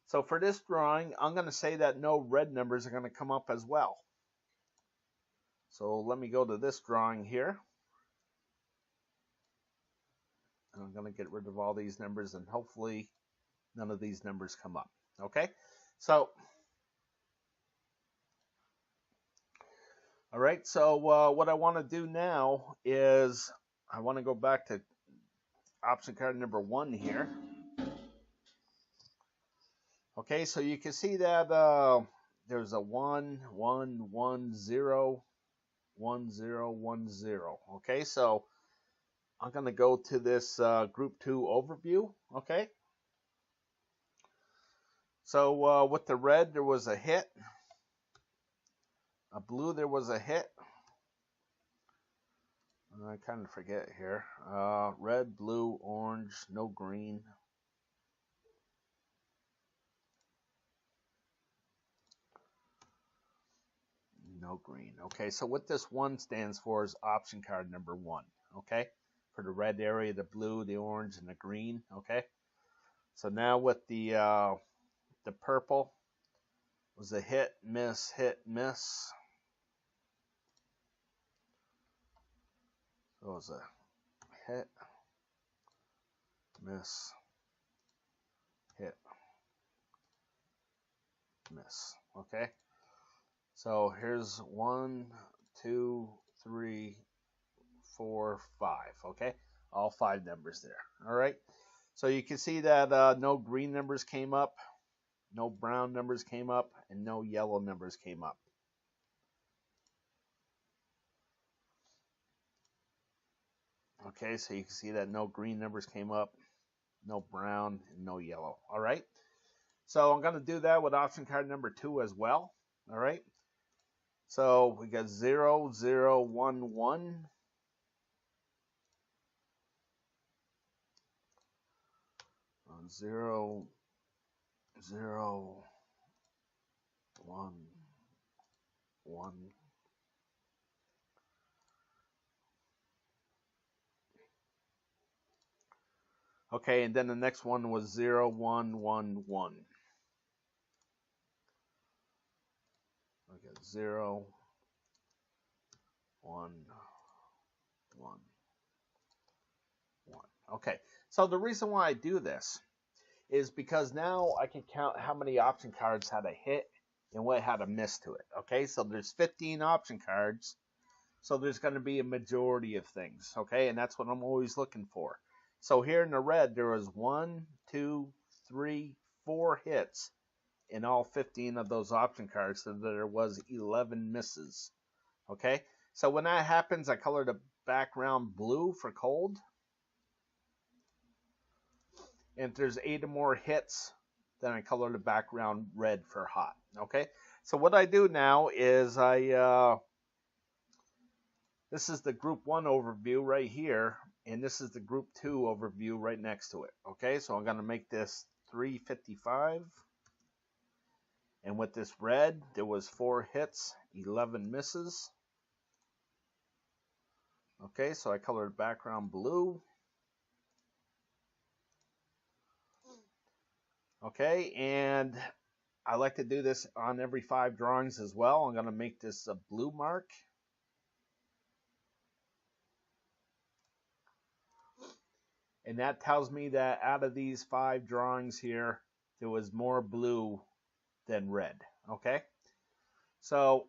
So for this drawing, I'm going to say that no red numbers are going to come up as well. So let me go to this drawing here. And I'm going to get rid of all these numbers, and hopefully none of these numbers come up. Okay, so all right, so what I want to do now is I want to go back to option card number 1 here. Okay, so you can see that there's a 1, 1, 1, 0, 1, 0, 1, 0. Okay, so I'm going to go to this group 2 overview. Okay, so with the red, there was a hit. A blue, there was a hit. I kind of forget here. Red, blue, orange, no green. No green. Okay, so what this 1 stands for is option card number 1. Okay, for the red area, the blue, the orange, and the green. Okay, so now with the purple was a hit, miss, hit, miss. So it was a hit, miss, hit, miss. Okay, so here's 1, 2, 3, 4, 5. Okay, all 5 numbers there. All right, so you can see that no green numbers came up, no brown numbers came up, and no yellow numbers came up. Okay, so you can see that no green numbers came up, no brown, and no yellow. All right, so I'm going to do that with option card number 2 as well. All right, so we got 0, 0, 1, 1. 0, 0, 1, 1. Okay, and then the next one was 0, 1, 1, 1. Okay, 0, 1, 1, 1. Okay, so the reason why I do this is because now I can count how many option cards had a hit and what had a miss to it. Okay, so there's 15 option cards, so there's going to be a majority of things. Okay, and that's what I'm always looking for. So here in the red, there was 1, 2, 3, 4 hits in all 15 of those option cards, so there was 11 misses. Okay, so when that happens, I color the background blue for cold. And if there's 8 or more hits, then I color the background red for hot. Okay, so what I do now is this is the group 1 overview right here, and this is the group 2 overview right next to it. Okay, so I'm going to make this 355. And with this red, there was 4 hits, 11 misses. Okay, so I colored background blue. Okay, and I like to do this on every 5 drawings as well. I'm going to make this a blue mark. And that tells me that out of these 5 drawings here, there was more blue than red. Okay, so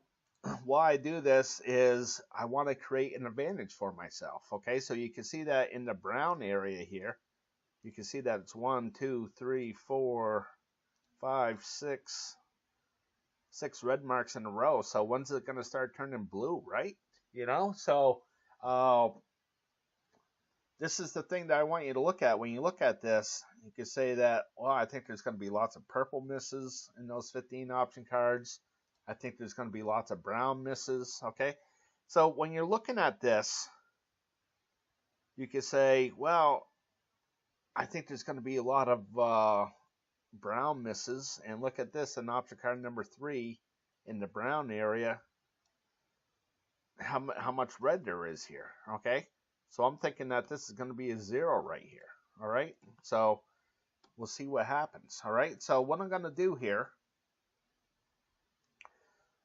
why I do this is I want to create an advantage for myself. Okay, so you can see that in the brown area here, you can see that it's 1, 2, 3, 4, 5, 6 red marks in a row. So when's it going to start turning blue, right? You know, so this is the thing that I want you to look at. When you look at this, you can say that, well, I think there's going to be lots of purple misses in those 15 option cards. I think there's going to be lots of brown misses, okay? So when you're looking at this, you can say, well, I think there's going to be a lot of brown misses. And look at this, in option card number 3, in the brown area, how much red there is here, okay? So I'm thinking that this is going to be a 0 right here, all right? So we'll see what happens, all right? So what I'm going to do here,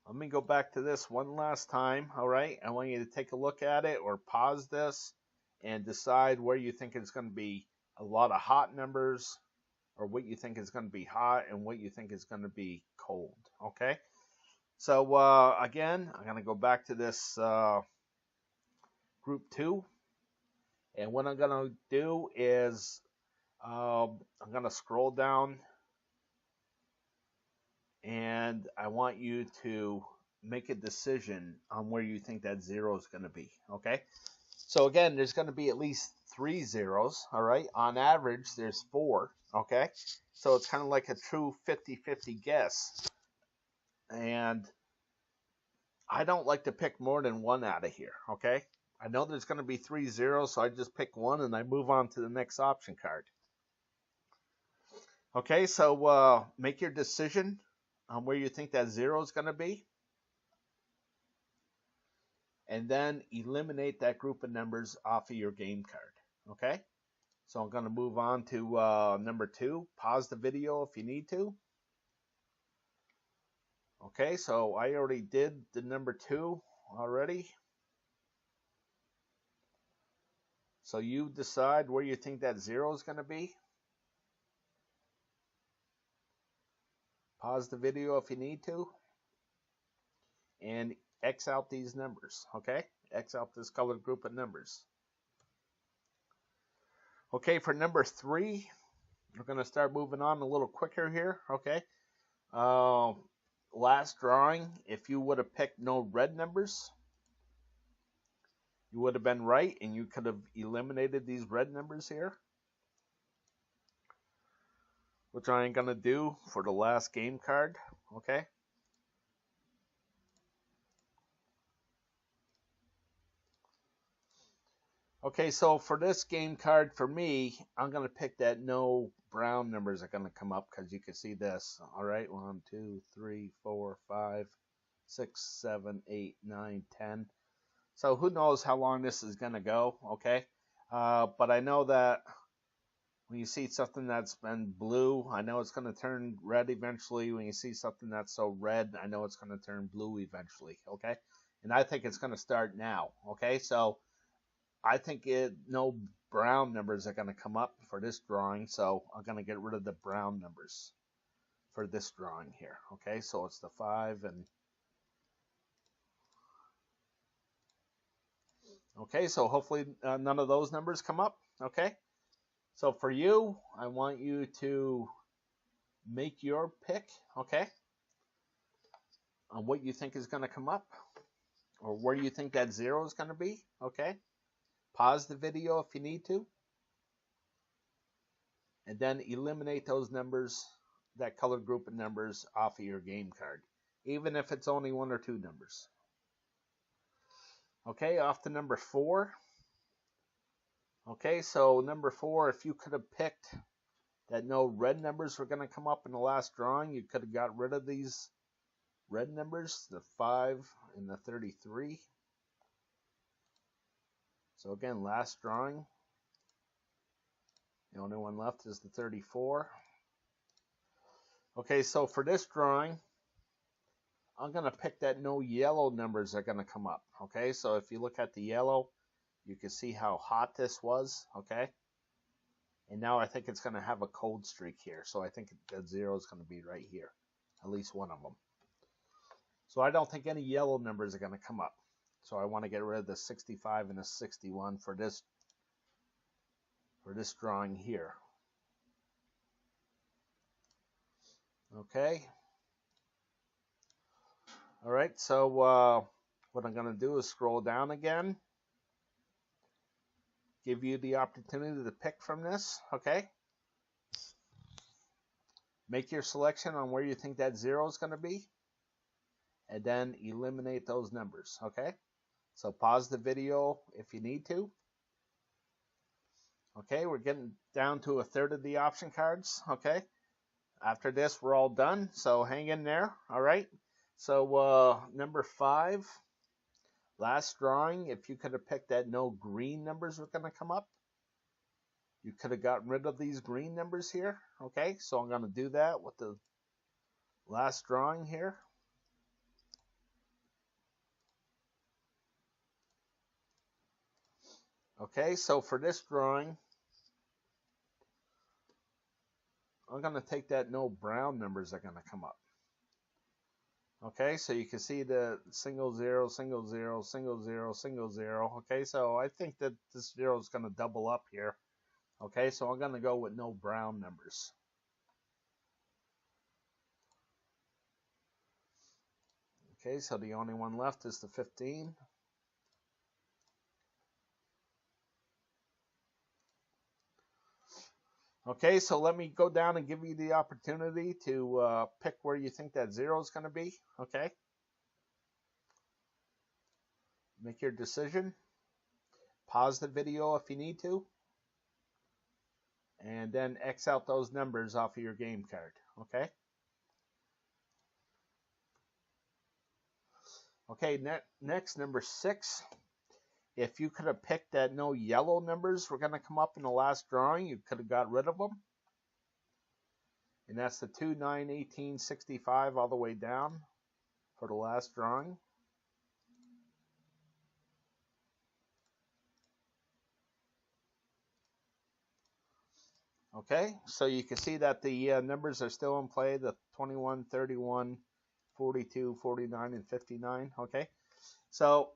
let me go back to this one last time, all right? I want you to take a look at it or pause this and decide where you think it's going to be a lot of hot numbers or what you think is going to be hot and what you think is going to be cold, okay? So again, I'm going to go back to this group 2. And what I'm going to do is I'm going to scroll down and I want you to make a decision on where you think that 0 is going to be, okay? So again, there's going to be at least 3 zeros, all right? On average, there's 4, okay? So it's kind of like a true 50-50 guess. And I don't like to pick more than 1 out of here, okay? I know there's going to be 3 zeros, so I just pick 1 and I move on to the next option card. Okay, so make your decision on where you think that 0 is going to be. And then eliminate that group of numbers off of your game card. Okay, so I'm going to move on to number 2. Pause the video if you need to. Okay, so I already did the number 2 already. So you decide where you think that 0 is going to be. Pause the video if you need to. And X out these numbers, okay? X out this colored group of numbers. Okay, for number 3, we're going to start moving on a little quicker here, okay? Last drawing, if you would have picked no red numbers, you would have been right, and you could have eliminated these red numbers here, which I ain't going to do for the last game card, okay? Okay, so for this game card, for me, I'm going to pick that no brown numbers are going to come up because you can see this. All right, 1, 2, 3, 4, 5, 6, 7, 8, 9, 10. So who knows how long this is going to go, okay? But I know that when you see something that's been blue, I know it's going to turn red eventually. When you see something that's so red, I know it's going to turn blue eventually, okay? And I think it's going to start now, okay? So I think no brown numbers are going to come up for this drawing, so I'm going to get rid of the brown numbers for this drawing here, okay? So it's the 5 and... Okay, so hopefully none of those numbers come up, okay? So for you, I want you to make your pick, okay? On what you think is going to come up, or where you think that 0 is going to be, okay? Pause the video if you need to. And then eliminate those numbers, that colored group of numbers, off of your game card, even if it's only 1 or 2 numbers. Okay, off to number 4. Okay, so number 4, if you could have picked that no red numbers were going to come up in the last drawing. You could have got rid of these red numbers, the 5 and the 33. So again, last drawing, the only one left is the 34. Okay, so for this drawing, I'm going to pick that no yellow numbers are going to come up. Okay, so if you look at the yellow, you can see how hot this was. Okay, and now I think it's going to have a cold streak here. So I think that 0 is going to be right here, at least one of them. So I don't think any yellow numbers are going to come up. So I want to get rid of the 65 and the 61 for this drawing here. Okay. All right, so what I'm going to do is scroll down again. Give you the opportunity to pick from this, okay? Make your selection on where you think that 0 is going to be. And then eliminate those numbers, okay? So pause the video if you need to. Okay, we're getting down to a third of the option cards, okay? After this, we're all done, so hang in there, all right? So number 5, last drawing, if you could have picked that no green numbers were going to come up, you could have gotten rid of these green numbers here, okay? So I'm going to do that with the last drawing here. Okay, so for this drawing, I'm going to take that no brown numbers are going to come up. Okay, so you can see the single 0, single 0, single 0, single 0. Okay, so I think that this 0 is going to double up here. Okay, so I'm going to go with no brown numbers. Okay, so the only one left is the 15. Okay, so let me go down and give you the opportunity to pick where you think that 0 is going to be. Okay. Make your decision. Pause the video if you need to. And then X out those numbers off of your game card. Okay. Okay, next, number 6. If you could have picked that no yellow numbers were going to come up in the last drawing, you could have got rid of them. And that's the 2, 9, 18, 65 all the way down for the last drawing. Okay, so you can see that the numbers are still in play, the 21, 31, 42, 49, and 59. Okay, so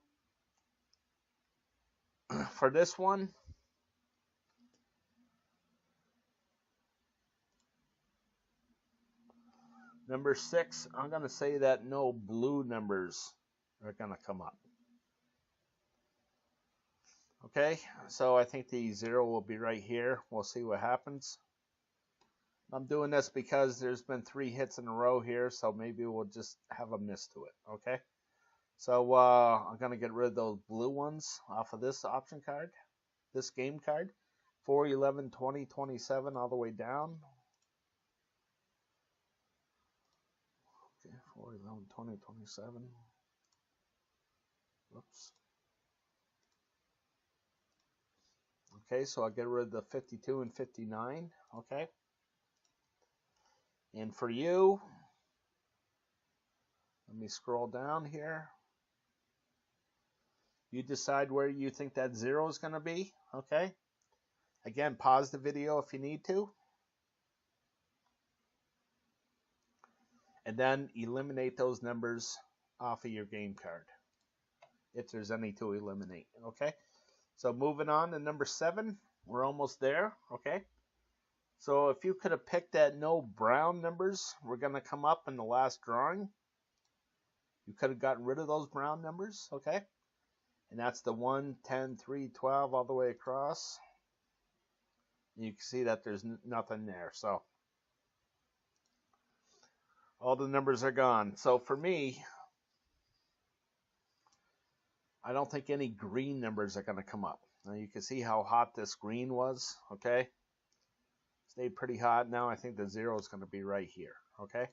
for this one, number 6, I'm going to say that no blue numbers are going to come up. Okay, so I think the 0 will be right here. We'll see what happens. I'm doing this because there's been 3 hits in a row here, so maybe we'll just have a miss to it. Okay, so I'm going to get rid of those blue ones off of this option card, this game card. 4, 11, 20, 27 all the way down. Okay, 4, 11, 20, 27. Whoops. Okay, so I'll get rid of the 52 and 59. Okay. And for you, let me scroll down here. You decide where you think that 0 is going to be. Okay. Again, pause the video if you need to. And then eliminate those numbers off of your game card, if there's any to eliminate. Okay. So moving on to number 7. We're almost there. Okay. So if you could have picked that no brown numbers were going to come up in the last drawing, you could have gotten rid of those brown numbers. Okay. And that's the 1, 10, 3, 12 all the way across. And you can see that there's nothing there. So all the numbers are gone. So for me, I don't think any green numbers are going to come up. Now you can see how hot this green was. Okay. Stayed pretty hot. Now I think the 0 is going to be right here. Okay.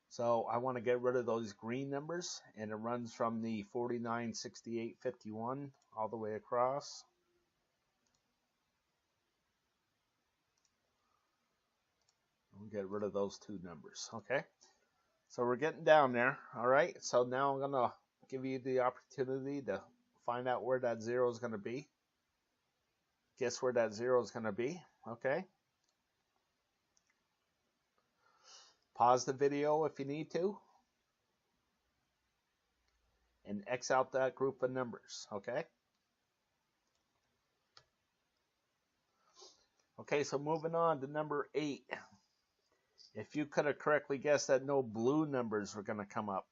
So I want to get rid of those green numbers, and it runs from the 49, 68, 51 all the way across. We'll get rid of those 2 numbers. Okay. So we're getting down there. All right. So now I'm going to give you the opportunity to find out where that 0 is going to be. Guess where that 0 is going to be. Okay. Pause the video if you need to. And X out that group of numbers. Okay. Okay, so moving on to number 8. If you could have correctly guessed that no blue numbers were going to come up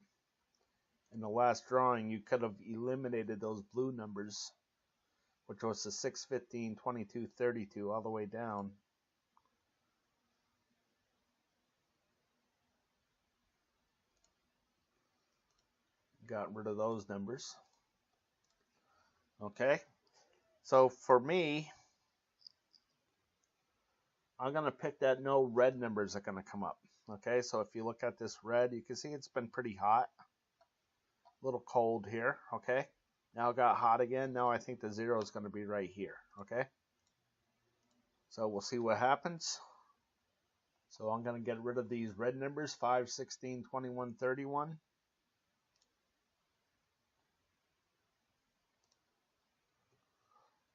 in the last drawing, you could have eliminated those blue numbers, which was the 6, 15, 22, 32, all the way down. Got rid of those numbers. Okay, so for me, I'm going to pick that no red numbers are going to come up. Okay, so if you look at this red, you can see it's been pretty hot. A little cold here. Okay, now it got hot again. Now I think the 0 is going to be right here. Okay, so we'll see what happens. So I'm going to get rid of these red numbers, 5, 16, 21, 31.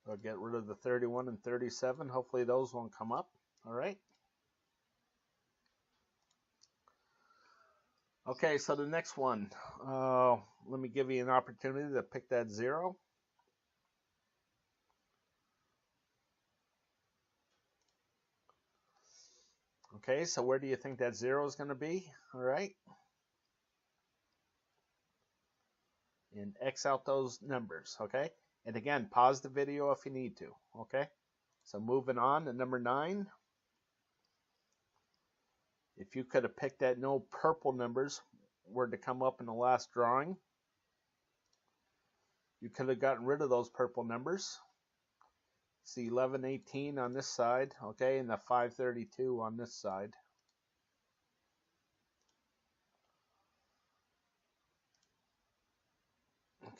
I'll get rid of the 31 and 37. Hopefully those won't come up. All right. Okay, so the next one. Let me give you an opportunity to pick that 0. Okay, so where do you think that 0 is going to be? All right. And X out those numbers. Okay. And again, pause the video if you need to. Okay. So moving on to number 9. If you could have picked that no purple numbers were to come up in the last drawing, you could have gotten rid of those purple numbers. It's the 11, 18 on this side, okay, and the 532 on this side.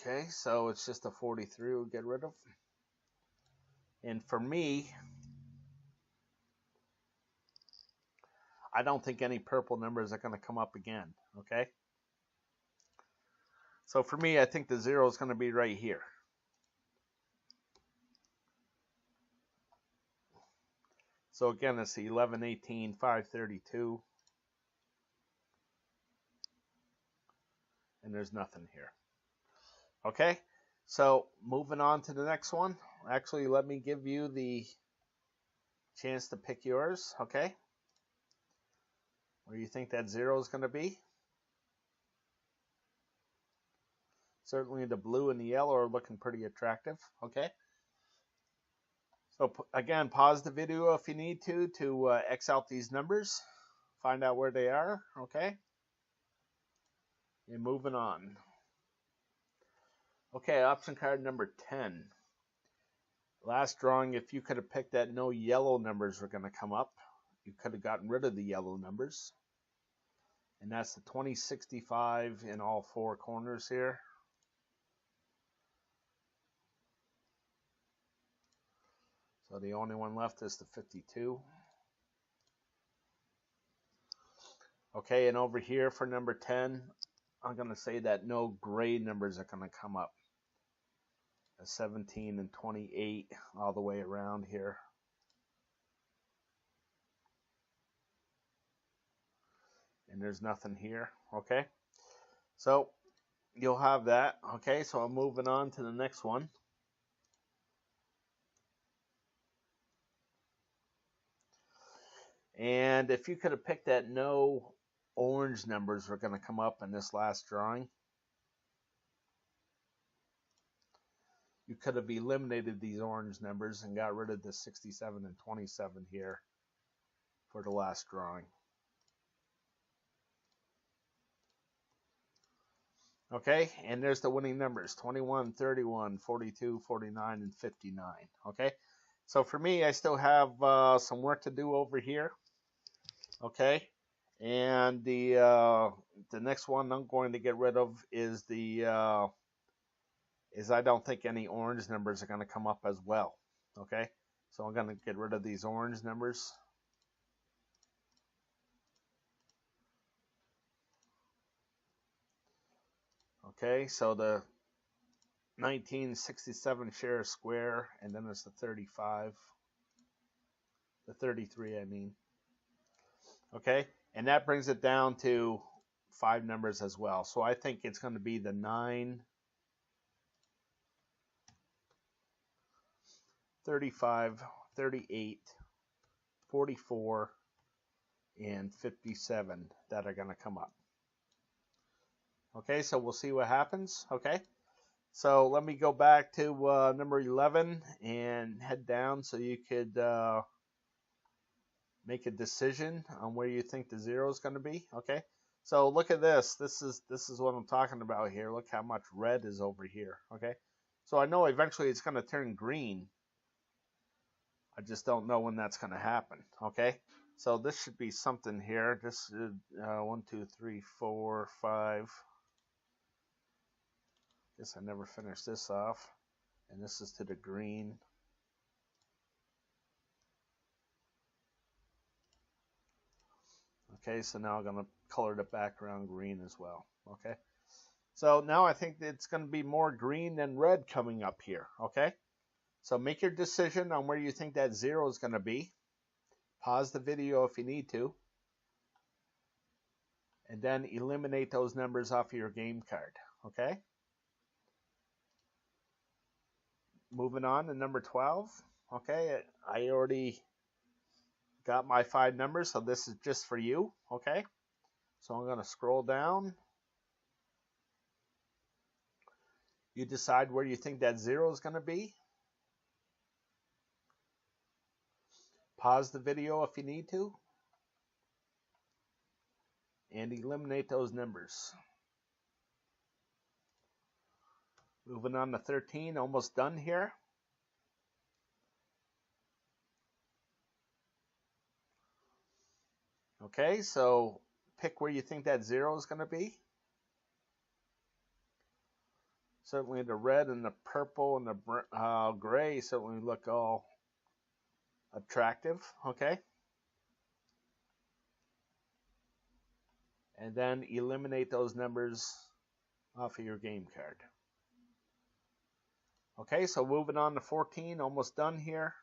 Okay, so it's just a 43 we'll get rid of. And for me, I don't think any purple numbers are going to come up again, okay? So for me, I think the 0 is going to be right here. So again, it's the 11, 18, 532. And there's nothing here. Okay, so moving on to the next one. Actually, let me give you the chance to pick yours, okay? Where do you think that 0 is going to be? Certainly the blue and the yellow are looking pretty attractive, okay? So again, pause the video if you need to X out these numbers, find out where they are, okay? And moving on. Okay, option card number 10. Last drawing, if you could have picked that no yellow numbers were going to come up, you could have gotten rid of the yellow numbers. And that's the 2065 in all 4 corners here. So the only one left is the 52. Okay, and over here for number 10, I'm going to say that no gray numbers are going to come up. A 17 and 28 all the way around here. And there's nothing here, okay? So you'll have that, okay? So I'm moving on to the next one. And if you could have picked that no orange numbers were going to come up in this last drawing, you could have eliminated these orange numbers and got rid of the 67 and 27 here for the last drawing. Okay, and there's the winning numbers, 21, 31, 42, 49, and 59. Okay, So for me, I still have some work to do over here. Okay, and the next one I'm going to get rid of is I don't think any orange numbers are going to come up as well. Okay, so I'm going to get rid of these orange numbers. Okay, so the 1967 share square, and then it's the 35, the 33, I mean. Okay, and that brings it down to 5 numbers as well. So I think it's going to be the 9, 35, 38, 44, and 57 that are going to come up. Okay, so we'll see what happens. Okay, so let me go back to number 11 and head down so you could make a decision on where you think the 0 is going to be. Okay, so look at this. This is what I'm talking about here. Look how much red is over here. Okay, so I know eventually it's going to turn green. I just don't know when that's going to happen. Okay, so this should be something here. This is 1, 2, 3, 4, 5. Guess I never finished this off. And this is to the green. Okay, so now I'm going to color the background green as well. Okay, so now I think it's going to be more green than red coming up here. Okay, so make your decision on where you think that 0 is going to be. Pause the video if you need to. And then eliminate those numbers off of your game card. Okay, moving on to number 12. Okay, I already got my 5 numbers, so this is just for you. Okay, so I'm going to scroll down. You decide where you think that 0 is going to be. Pause the video if you need to. And eliminate those numbers. Moving on to 13, almost done here. Okay, so pick where you think that 0 is going to be. Certainly the red and the purple and the gray certainly look all attractive. Okay. And then eliminate those numbers off of your game card. Okay, so moving on to 14, almost done here.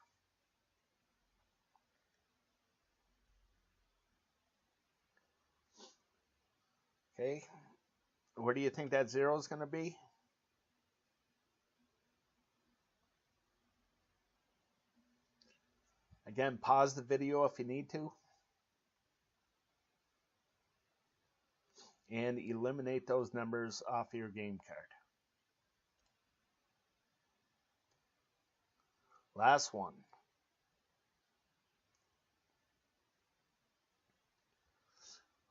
Okay, where do you think that 0 is going to be? Again, pause the video if you need to. And eliminate those numbers off your game card. Last one.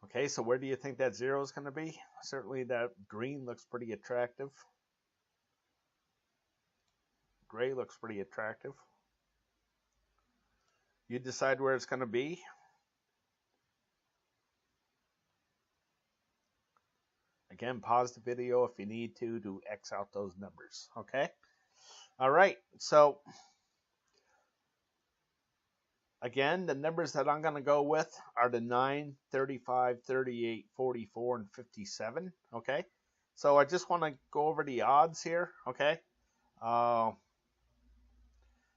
Okay, so where do you think that 0 is going to be? Certainly that green looks pretty attractive. Gray looks pretty attractive. You decide where it's going to be. Again, pause the video if you need to X out those numbers. Okay? All right, so again, the numbers that I'm going to go with are the 9, 35, 38, 44, and 57. Okay? So I just want to go over the odds here. Okay?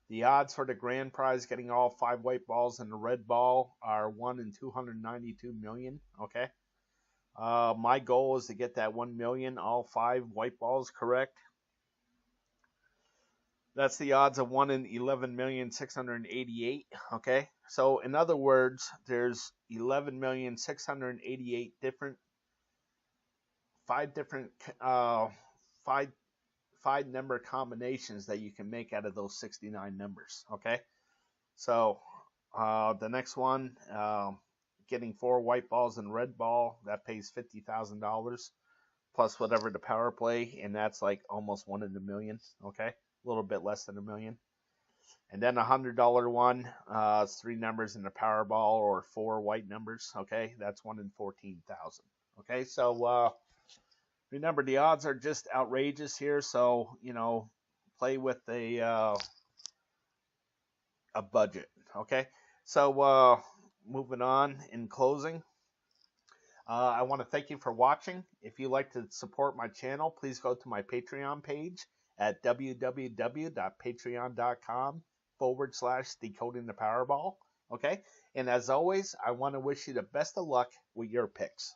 The odds for the grand prize getting all 5 white balls and the red ball are 1 in 292 million. Okay? My goal is to get that 1 million, all 5 white balls correct. That's the odds of 1 in 11,688. Okay, so in other words, there's 11,688 different, 5 number combinations that you can make out of those 69 numbers. Okay, so the next one. Getting 4 white balls and red ball, that pays $50,000 plus whatever the power play, and that's like almost 1 in a million. Okay, a little bit less than a million. And then a $100 one, it's 3 numbers in the Powerball or 4 white numbers. Okay, that's 1 in 14,000. Okay, so remember the odds are just outrageous here. So play with a budget. Okay, so moving on in closing. I want to thank you for watching. If you'd like to support my channel, please go to my Patreon page at www.patreon.com/decoding the Powerball. Okay? And as always, I want to wish you the best of luck with your picks.